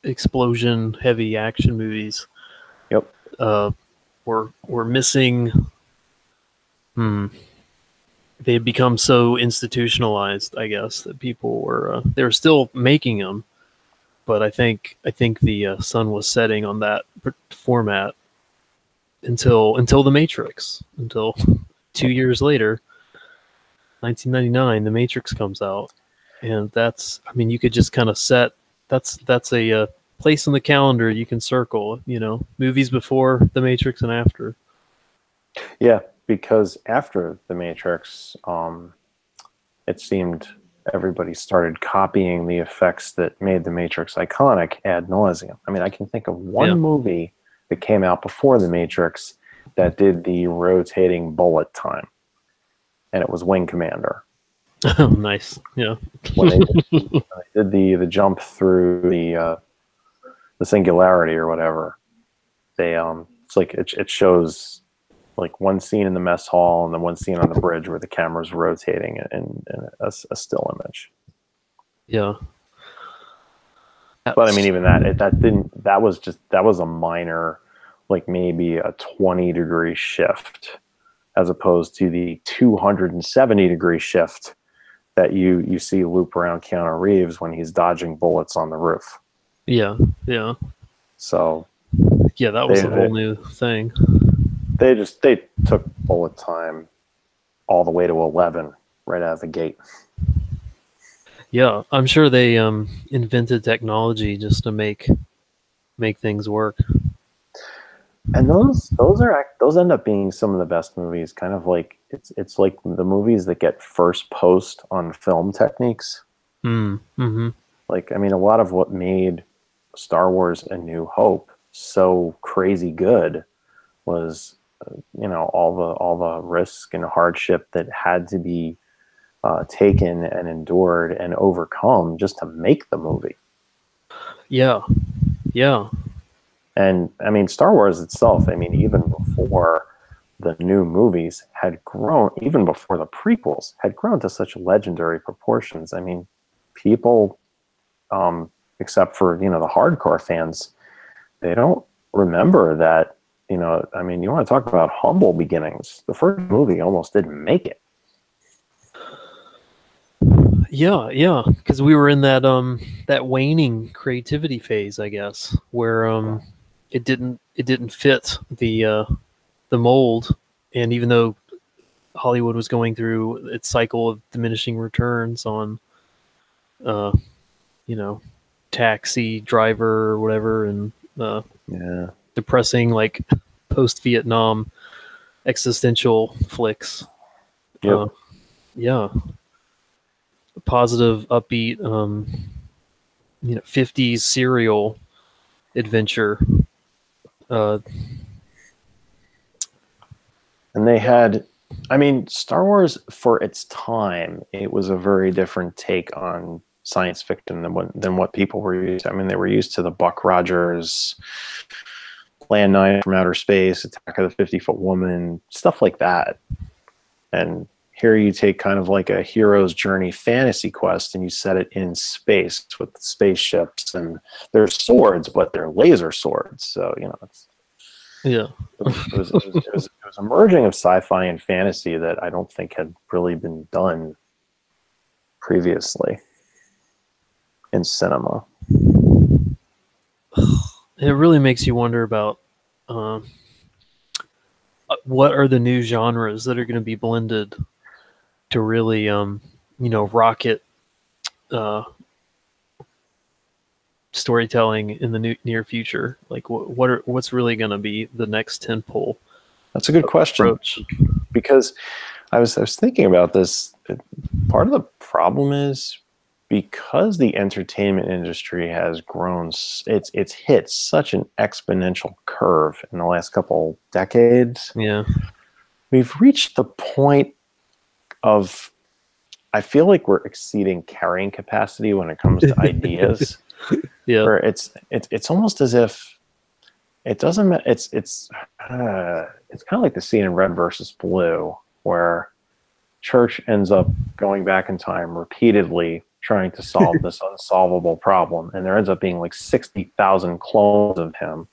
explosion heavy action movies were missing. They had become so institutionalized, I guess, that people were they were still making them, but I think the sun was setting on that format until The Matrix, until 2 years later, 1999, The Matrix comes out, and that's, I mean, you could just kind of set that's a place on the calendar you can circle, you know, movies before The Matrix and after. Yeah, because after The Matrix, it seemed everybody started copying the effects that made The Matrix iconic ad nauseum. I mean, I can think of one movie that came out before The Matrix that did the rotating bullet time, and it was Wing Commander. Oh, nice. Yeah. When they did the jump through the singularity or whatever, they it's like it shows like one scene in the mess hall and then one scene on the bridge where the camera's rotating in a still image. Yeah. But I mean, even that was a minor, like maybe a 20-degree shift as opposed to the 270-degree shift that you see loop around Keanu Reeves when he's dodging bullets on the roof. Yeah. So yeah, that was a whole new thing. They took bullet time all the way to 11 right out of the gate. Yeah, I'm sure they invented technology just to make things work. And those end up being some of the best movies. Kind of like it's like the movies that get first post on film techniques. Mm-hmm. Like, I mean, a lot of what made Star Wars: A New Hope so crazy good was, you know, all the risk and hardship that had to be taken and endured and overcome just to make the movie. Yeah. And I mean, Star Wars itself, I mean, even before the new movies had grown, even before the prequels had grown to such legendary proportions. I mean, people, except for, you know, the hardcore fans, they don't remember that, you know, I mean, you want to talk about humble beginnings. The first movie almost didn't make it. Yeah, because we were in that that waning creativity phase, I guess, where it didn't fit the mold, and even though Hollywood was going through its cycle of diminishing returns on, you know, Taxi, Driver, or whatever, and depressing like post-Vietnam existential flicks. Yep. Positive, upbeat, you know, 50s serial adventure. And they had, I mean, Star Wars for its time, it was a very different take on science fiction than what people were used to. I mean, they were used to the Buck Rogers, Plan 9 from Outer Space, Attack of the 50-Foot Woman, stuff like that. And here you take kind of like a hero's journey fantasy quest and you set it in space with spaceships, and they're swords, but they're laser swords. So, you know, it's, yeah, it was a merging of sci-fi and fantasy that I don't think had really been done previously in cinema. it really makes you wonder about what are the new genres that are going to be blended to really, you know, rocket storytelling in the near future. Like, what's really going to be the next tentpole? That's a good question, approach? Because I was thinking about this. Part of the problem is because the entertainment industry has grown, it's hit such an exponential curve in the last couple decades. Yeah, we've reached the point of, I feel like we're exceeding carrying capacity when it comes to ideas. yeah, where it's almost as if it doesn't. It's kind of like the scene in Red versus Blue, where Church ends up going back in time repeatedly trying to solve this unsolvable problem, and there ends up being like 60,000 clones of him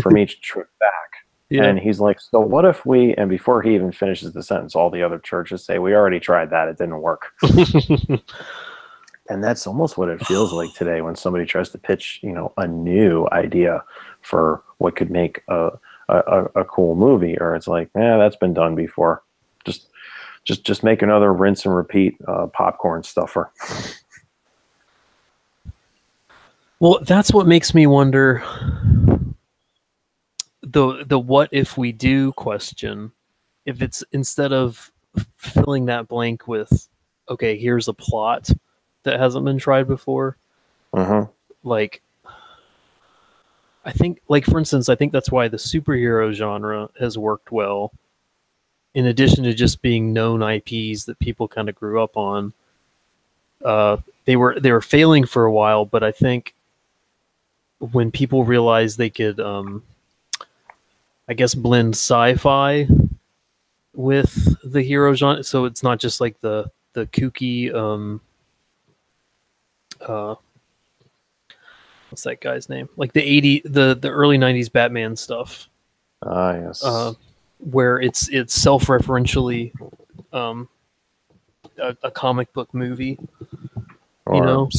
from each trip back. Yeah. And he's like, so what if we, and before he even finishes the sentence, all the other churches say, we already tried that, it didn't work. And that's almost what it feels like today when somebody tries to pitch, you know, a new idea for what could make a cool movie, or it's like, that's been done before. Just make another rinse and repeat popcorn stuffer. Well, that's what makes me wonder the what if we do question, if it's instead of filling that blank with, okay, here's a plot that hasn't been tried before. Like, I think, like, for instance, I think that's why the superhero genre has worked well. In addition to just being known IPs that people kind of grew up on, they were failing for a while. But I think when people realized they could, I guess, blend sci-fi with the hero genre, so it's not just like the kooky, what's that guy's name? Like the early 90s Batman stuff. Yes. Where it's self-referentially a comic book movie, you know,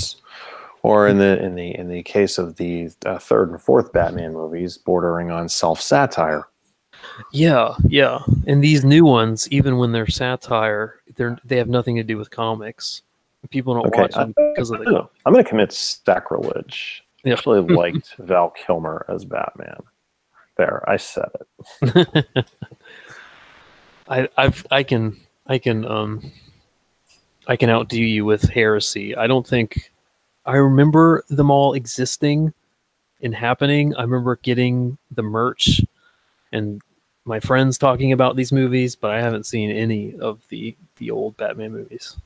or in the case of the third and fourth Batman movies, bordering on self-satire. Yeah, and these new ones, even when they're satire, they have nothing to do with comics. People don't watch them because of the. I'm going to commit sacrilege. I actually liked Val Kilmer as Batman. There, I said it. I can outdo you with heresy. I don't think I remember them all existing and happening. I remember getting the merch and my friends talking about these movies, but I haven't seen any of the old Batman movies.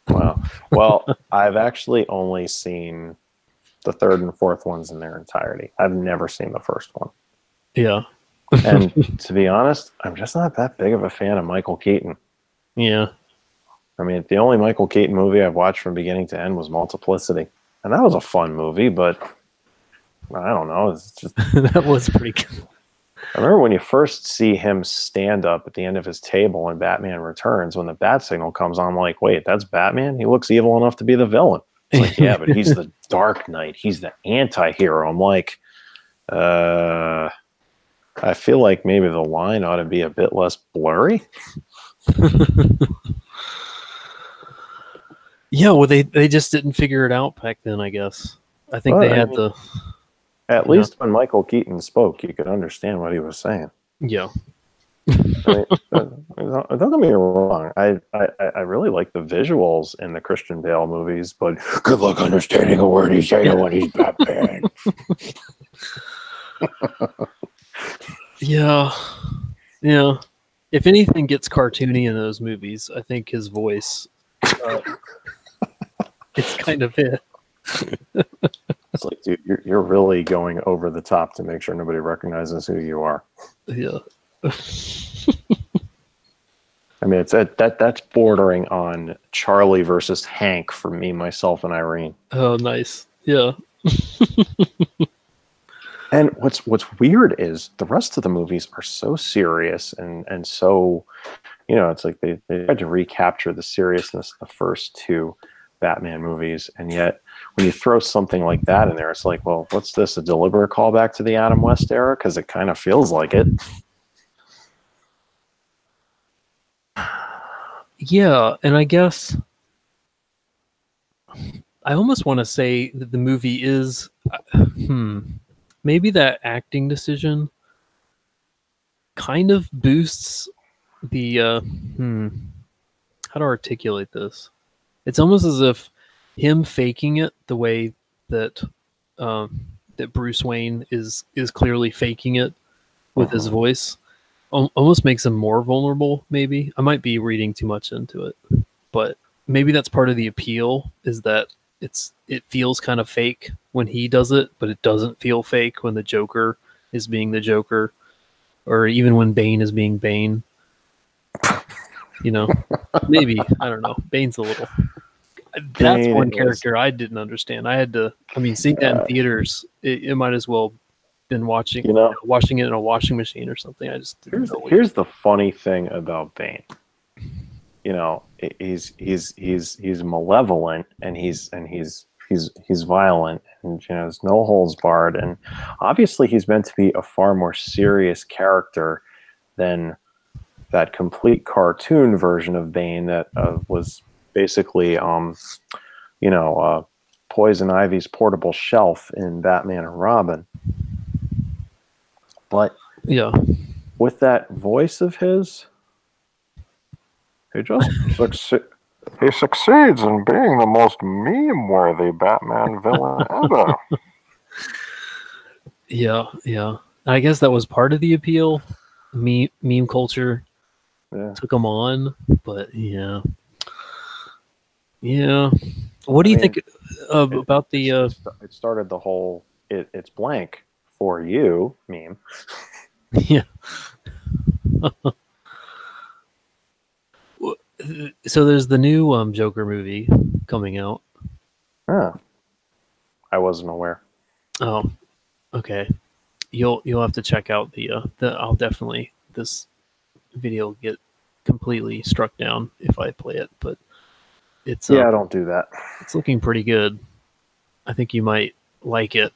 Wow. Well, I've actually only seen the third and fourth ones in their entirety. I've never seen the first one. Yeah. And to be honest, I'm just not that big of a fan of Michael Keaton. Yeah. I mean, the only Michael Keaton movie I've watched from beginning to end was Multiplicity. And that was a fun movie, but I don't know. It's just that was pretty good. I remember when you first see him stand up at the end of his table in Batman Returns, when the bat signal comes on, I'm like, wait, that's Batman? He looks evil enough to be the villain. It's like, yeah, but he's the Dark Knight. He's the anti-hero. I'm like, I feel like maybe the line ought to be a bit less blurry. Yeah, well, they just didn't figure it out back then, I guess. I think they had the... At least when Michael Keaton spoke, you could understand what he was saying. Yeah. I mean, don't get me wrong. I really like the visuals in the Christian Bale movies, but good luck understanding a word he's saying when he's Batman. Yeah. If anything gets cartoony in those movies, I think his voice It's kind of it. It's like, dude, you're really going over the top to make sure nobody recognizes who you are. Yeah. I mean, that's bordering on Charlie versus Hank for me, myself, and Irene. Oh, nice. Yeah. And what's weird is the rest of the movies are so serious and so, you know, it's like they tried to recapture the seriousness of the first two Batman movies, and yet when you throw something like that in there, it's like, well, what's this, a deliberate callback to the Adam West era? Because it kind of feels like it. Yeah, and I guess I almost want to say that the movie is maybe that acting decision kind of boosts the how to articulate this. It's almost as if him faking it the way that that Bruce Wayne is clearly faking it with his voice almost makes him more vulnerable. Maybe I might be reading too much into it, but maybe that's part of the appeal, is that it feels kind of fake when he does it, but it doesn't feel fake when the Joker is being the Joker, or even when Bane is being Bane. You know, maybe, I don't know. Bane's a little. That's Bane one character I didn't understand. I had to. I mean, seeing that in theaters, it might as well been watching, washing it in a washing machine or something. I just didn't know. Here's the funny thing about Bane. You know, he's malevolent, and he's violent, and, you know, there's no holds barred, and obviously he's meant to be a far more serious character than that complete cartoon version of Bane that was basically Poison Ivy's portable shelf in Batman and Robin. But yeah, with that voice of his, he just he succeeds in being the most meme-worthy Batman villain ever. Yeah. I guess that was part of the appeal. Meme culture took him on, but yeah. What do you think about the? It started the whole "it's blank for you" meme. Yeah. So there's the new Joker movie coming out. I wasn't aware. Oh, okay. You'll have to check out the I'll definitely, this video will get completely struck down if I play it, but it's I don't do that. It's looking pretty good. I think you might like it.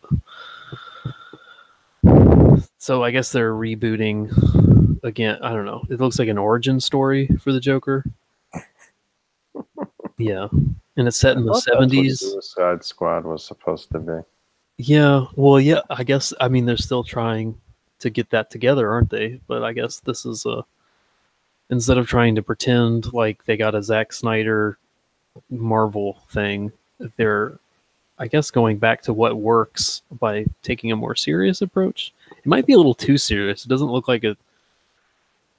So I guess they're rebooting again. I don't know. It looks like an origin story for the Joker. Yeah, and it's set in the 70s. Suicide Squad was supposed to be. Yeah, well, yeah. I guess, I mean, they're still trying to get that together, aren't they? But I guess this is instead of trying to pretend like they got a Zack Snyder Marvel thing, they're, I guess, going back to what works by taking a more serious approach. It might be a little too serious. It doesn't look like a.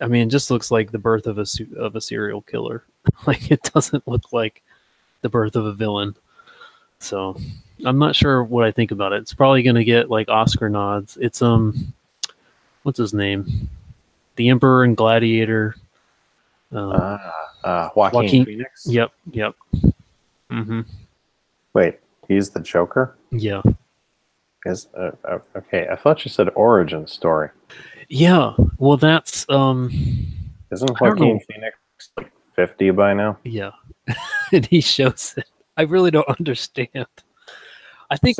I mean, it just looks like the birth of a serial killer. Like, it doesn't look like the birth of a villain. So I'm not sure what I think about it. It's probably going to get like Oscar nods. It's what's his name? The Emperor and Gladiator. Joaquin Phoenix. Yep. Mm-hmm. Wait, he's the Joker? Yeah. Okay, I thought you said origin story. Yeah. Well, that's Isn't Joaquin Phoenix like 50 by now? Yeah. And he shows it. I really don't understand. I think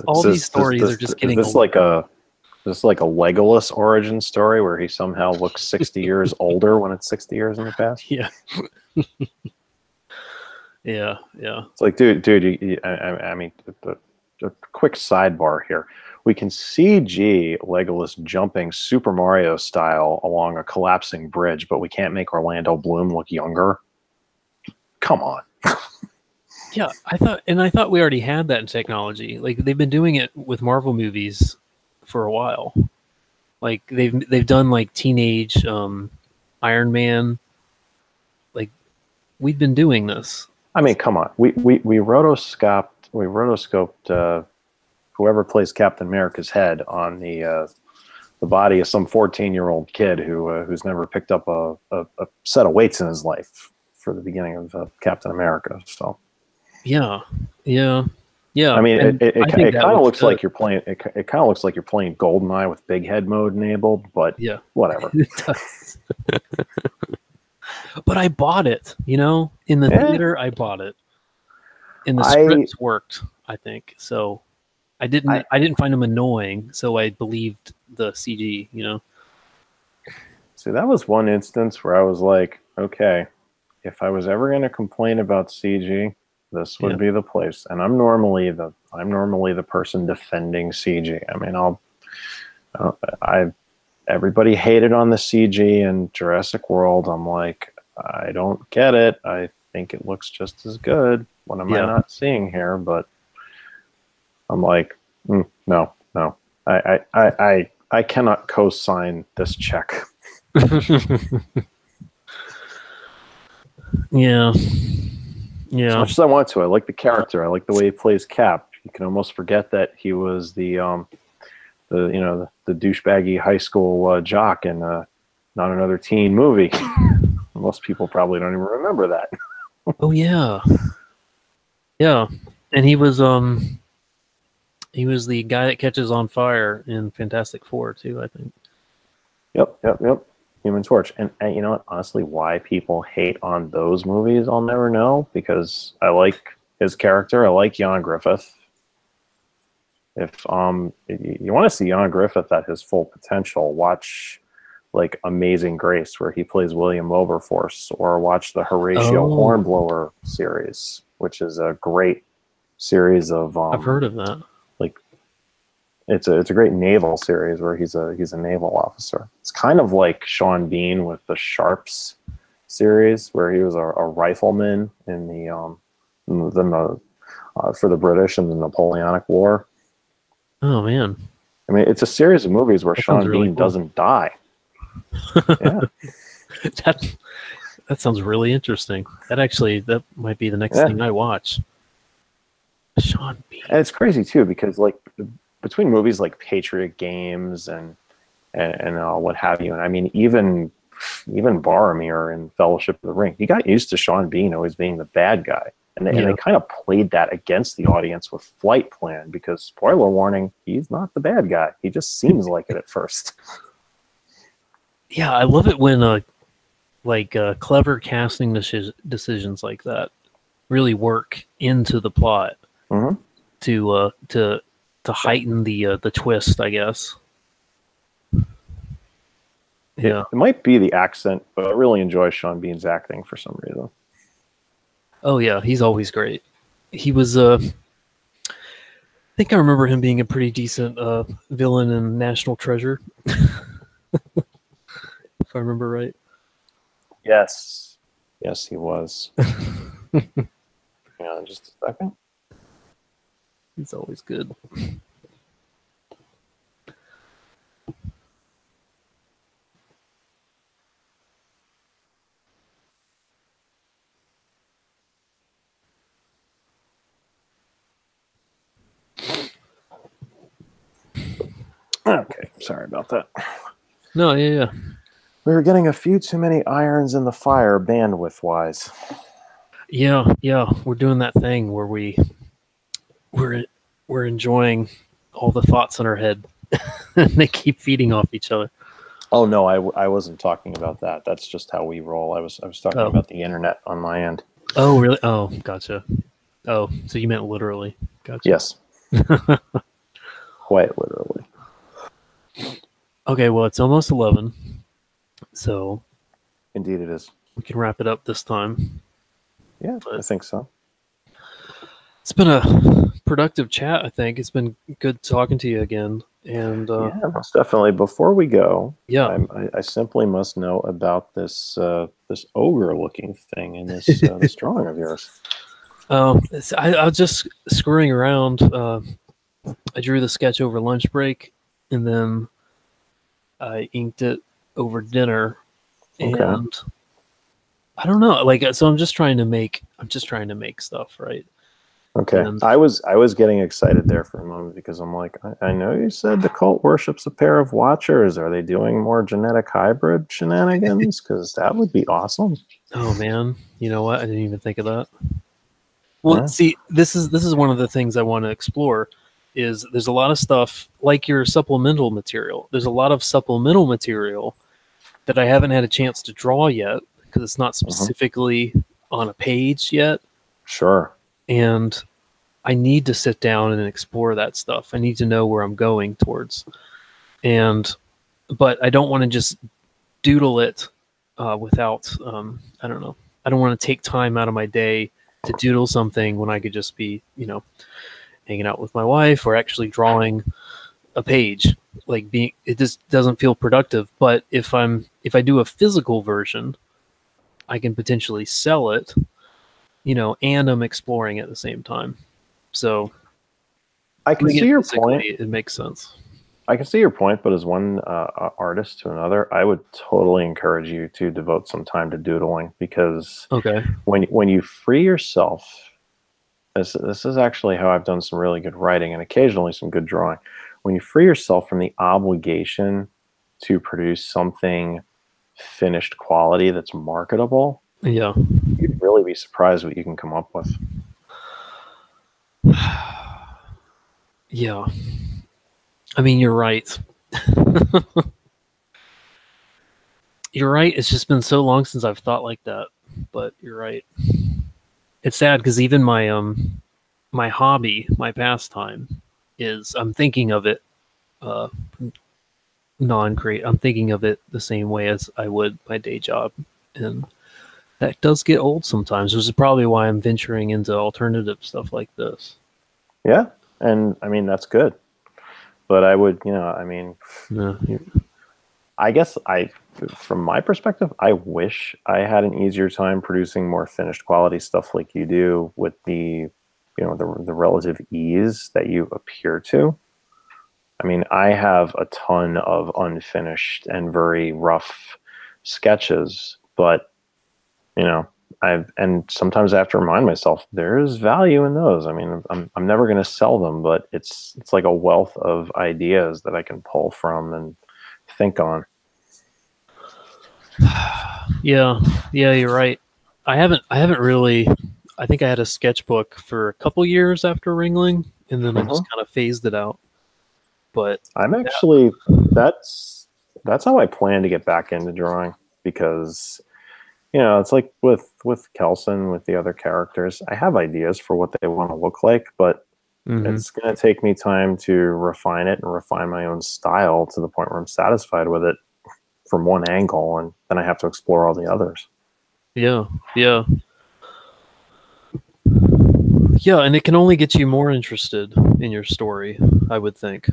all these stories are just getting. Is this like a Legolas origin story where he somehow looks 60 years older when it's 60 years in the past? Yeah. Yeah. It's like, dude. I mean, a quick sidebar here. We can CG Legolas jumping Super Mario style along a collapsing bridge, but we can't make Orlando Bloom look younger. Come on. Yeah, I thought we already had that in technology. Like, they've been doing it with Marvel movies for a while. Like, they've done like teenage Iron Man. Like, we've been doing this. I mean, come on. We rotoscoped whoever plays Captain America's head on the body of some 14-year-old kid who's never picked up a set of weights in his life for the beginning of Captain America. So Yeah. I mean, and it I think that kind of was looks like you're playing. It kind of looks like you're playing GoldenEye with big head mode enabled, but yeah, whatever. it does. But I bought it, in the Yeah. theater. I bought it, and the I scripts worked. I think so. I didn't find them annoying, so I believed the CG. see that was one instance where I was like, okay, if I was ever going to complain about CG, this would Yeah. be the place. And I'm normally the person defending CG. I mean, everybody hated on the CG in Jurassic World. I'm like, I don't get it. I think it looks just as good. What am I not seeing here? But I'm like, no. I cannot co-sign this check. Yeah. As much as I want to, I like the character. I like the way he plays Cap. You can almost forget that he was the douchebaggy high school jock in Not Another Teen Movie. Most people probably don't even remember that. Oh yeah. Yeah, and he was the guy that catches on fire in Fantastic Four too, I think. Yep. Human Torch. And you know what? Honestly, why people hate on those movies, I'll never know, because I like his character. I like Jan Griffith. If you want to see Jan Griffith at his full potential, watch like Amazing Grace, where he plays William Wilberforce, or watch the Horatio Hornblower series, which is a great series of I've heard of that. Like it's a great naval series where he's a naval officer. It's kind of like Sean Bean with the Sharps series, where he was a rifleman in the for the British in the Napoleonic War. Oh man! I mean, it's a series of movies where That Sean really Bean cool. doesn't die. Yeah, that sounds really interesting. That might be the next thing I watch. Sean Bean. And it's crazy too, because like between movies like Patriot Games and what have you, and I mean even Boromir in Fellowship of the Ring, he got used to Sean Bean always being the bad guy. And they kind of played that against the audience with Flight Plan, because, spoiler warning, he's not the bad guy. He just seems like it at first. Yeah, I love it when clever casting decisions like that really work into the plot to heighten the twist, I guess. Yeah, it might be the accent, but I really enjoy Sean Bean's acting for some reason. Oh yeah, he's always great. He was I think I remember him being a pretty decent villain in National Treasure. If I remember right. Yes, he was. Hang on just a second. He's always good. Okay, sorry about that. No, yeah. We were getting a few too many irons in the fire bandwidth-wise. Yeah, we're doing that thing where we're enjoying all the thoughts in our head. And they keep feeding off each other. Oh no, I wasn't talking about that. That's just how we roll. I was talking about the internet on my end. Oh really? Oh, gotcha. Oh, so you meant literally. Gotcha. Yes. Quite literally. Okay, well it's almost 11. So indeed it is. We can wrap it up this time. Yeah, I think so. It's been a productive chat, I think. It's been good talking to you again. And yeah, most definitely. Before we go, yeah, I simply must know about this this ogre-looking thing in this this drawing of yours. I was just screwing around. I drew the sketch over lunch break, and then I inked it over dinner. Okay. And I don't know. Like, so I'm just trying to make stuff, right? Okay. And I was getting excited there for a moment because I'm like, I know you said the cult worships a pair of watchers. Are they doing more genetic hybrid shenanigans? Because that would be awesome. oh man, you know what? I didn't even think of that. Well, Yeah. see, this is one of the things I want to explore. Is there's a lot of stuff like your supplemental material. There's a lot of supplemental material that I haven't had a chance to draw yet because it's not specifically on a page yet. Sure. And I need to sit down and explore that stuff. I need to know where I'm going towards. But I don't want to just doodle it without, I don't know. I don't want to take time out of my day to doodle something when I could just be, hanging out with my wife or actually drawing a page. It just doesn't feel productive. But if I do a physical version, I can potentially sell it, and I'm exploring at the same time. So I can see your point. It makes sense. I can see your point, but as one artist to another, I would totally encourage you to devote some time to doodling because Okay. when you free yourself, this is actually how I've done some really good writing and occasionally some good drawing. When you free yourself from the obligation to produce something finished quality that's marketable, Yeah. you'd really be surprised what you can come up with. Yeah. I mean, you're right. You're right. It's just been so long since I've thought like that, but you're right. It's sad because even my hobby, my pastime, is I'm thinking of it non-create. I'm thinking of it the same way as I would my day job, and that does get old sometimes. Which is probably why I'm venturing into alternative stuff like this. Yeah, and I mean that's good. But I would, Yeah. I guess from my perspective, I wish I had an easier time producing more finished quality stuff like you do with the relative ease that you appear to. I mean, I have a ton of unfinished and very rough sketches, but and sometimes I have to remind myself there's value in those. I mean, I'm never going to sell them, but it's like a wealth of ideas that I can pull from and think on. Yeah, you're right. I haven't really. I think I had a sketchbook for a couple years after Ringling, and then I just kind of phased it out. But I'm actually that's how I plan to get back into drawing because it's like with Kelson, with the other characters, I have ideas for what they want to look like, but it's going to take me time to refine it and refine my own style to the point where I'm satisfied with it from one angle, and then I have to explore all the others. Yeah, and it can only get you more interested in your story, I would think.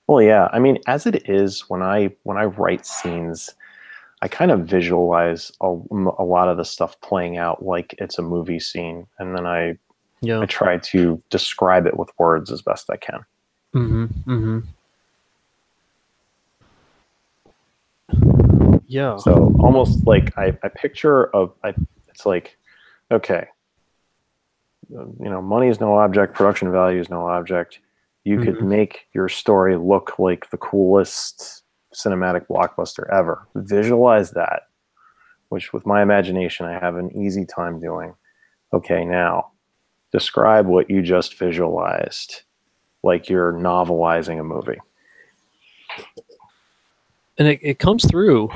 Well, yeah. I mean, as it is, when I write scenes, I kind of visualize a lot of the stuff playing out like it's a movie scene, and then I try to describe it with words as best I can. Yeah. So almost like I picture it's like, okay, money is no object, production value is no object. You could make your story look like the coolest cinematic blockbuster ever. Visualize that, which with my imagination, I have an easy time doing. Okay, now describe what you just visualized like you're novelizing a movie. And it comes through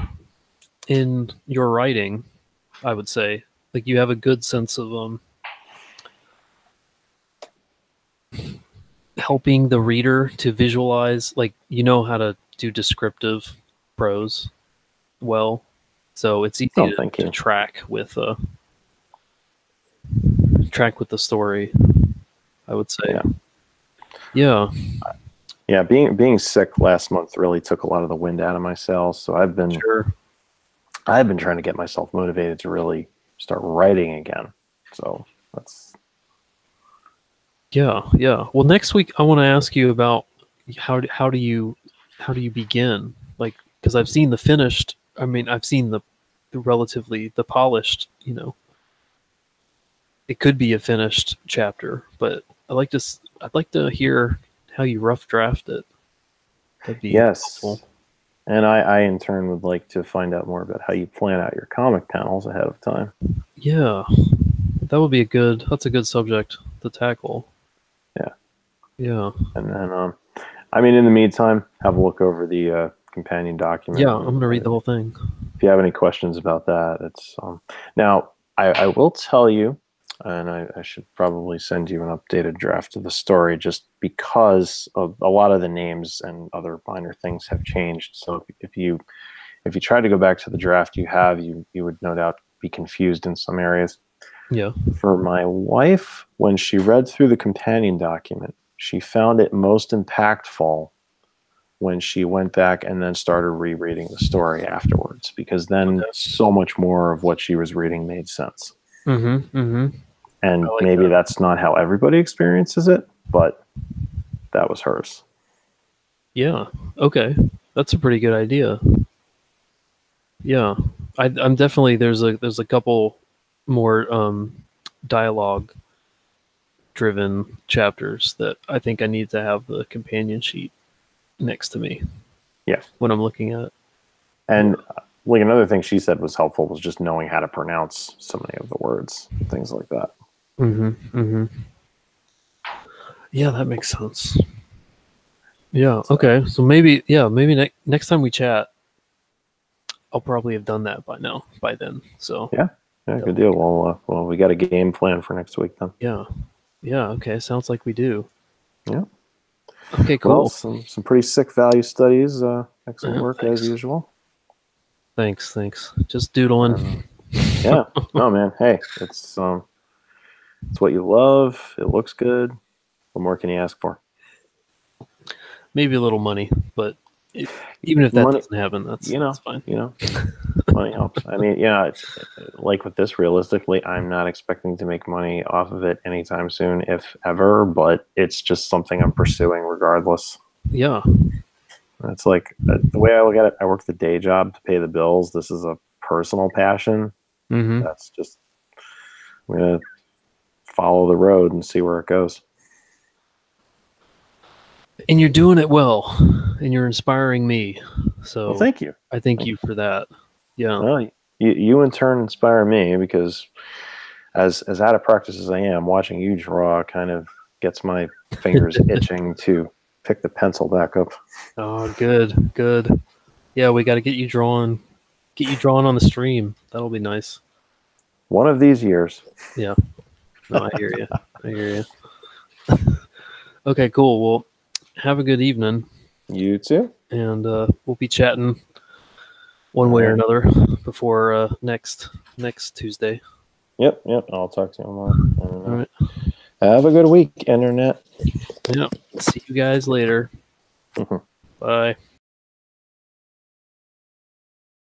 in your writing, I would say. Like you have a good sense of helping the reader to visualize, like how to do descriptive prose well. So it's easy to track with the story, I would say. Yeah. Being sick last month really took a lot of the wind out of my sails. So I've been trying to get myself motivated to really start writing again. So that's. Yeah. Well, next week I want to ask you about how do you begin? Like, because I've seen the finished. I mean, I've seen the the polished, you know. It could be a finished chapter, but I'd like to hear how you rough draft it. That'd be helpful. And I in turn would like to find out more about how you plan out your comic panels ahead of time. Yeah, that's a good subject to tackle. Yeah. And then, I mean, in the meantime, have a look over the companion document. Yeah, I'm going to read the whole thing. If you have any questions about that, it's now I will tell you, and I should probably send you an updated draft of the story just because of a lot of the names and other minor things have changed. So if you try to go back to the draft you would no doubt be confused in some areas. Yeah. For my wife, when she read through the companion document, she found it most impactful when she went back and then started rereading the story afterwards, because then so much more of what she was reading made sense. Mm-hmm. Mm-hmm. And maybe that's not how everybody experiences it, but that was hers. Yeah. Okay. That's a pretty good idea. Yeah. I'm definitely there's a couple more dialogue driven chapters that I think I need to have the companion sheet next to me. Yeah. When I'm looking at it. And like another thing she said was helpful was just knowing how to pronounce so many of the words, things like that. Mm-hmm. Mm-hmm. Yeah, that makes sense. Yeah. Okay. So maybe next time we chat, I'll probably have done that by then. So yeah, good deal. Well, we got a game plan for next week then. Yeah. Yeah. Okay. Sounds like we do. Yeah. Okay. Cool. Well, some pretty sick value studies. Excellent work as usual. Thanks. Just doodling. Yeah. No, man. Hey, it's what you love. It looks good. What more can you ask for? Maybe a little money, but even if that doesn't happen, that's fine. Money helps. I mean, it's like with this, realistically, I'm not expecting to make money off of it anytime soon, if ever, but it's just something I'm pursuing regardless. Yeah. It's like the way I look at it, I work the day job to pay the bills. This is a personal passion. Mm-hmm. That's just, I'm going to follow the road and see where it goes. And you're doing it well, and you're inspiring me. So thank you. I thank you for that. Yeah. Well, you in turn inspire me, because as out of practice as I am, watching you draw kind of gets my fingers itching to pick the pencil back up. Oh, good. Yeah, we got to get you drawing on the stream. That'll be nice. One of these years. Yeah. No, I hear you. Okay, cool. Well, have a good evening. You too. And we'll be chatting one way or another before next Tuesday. Yep. I'll talk to you tomorrow. All right. Have a good week, Internet. Yeah. See you guys later. Bye.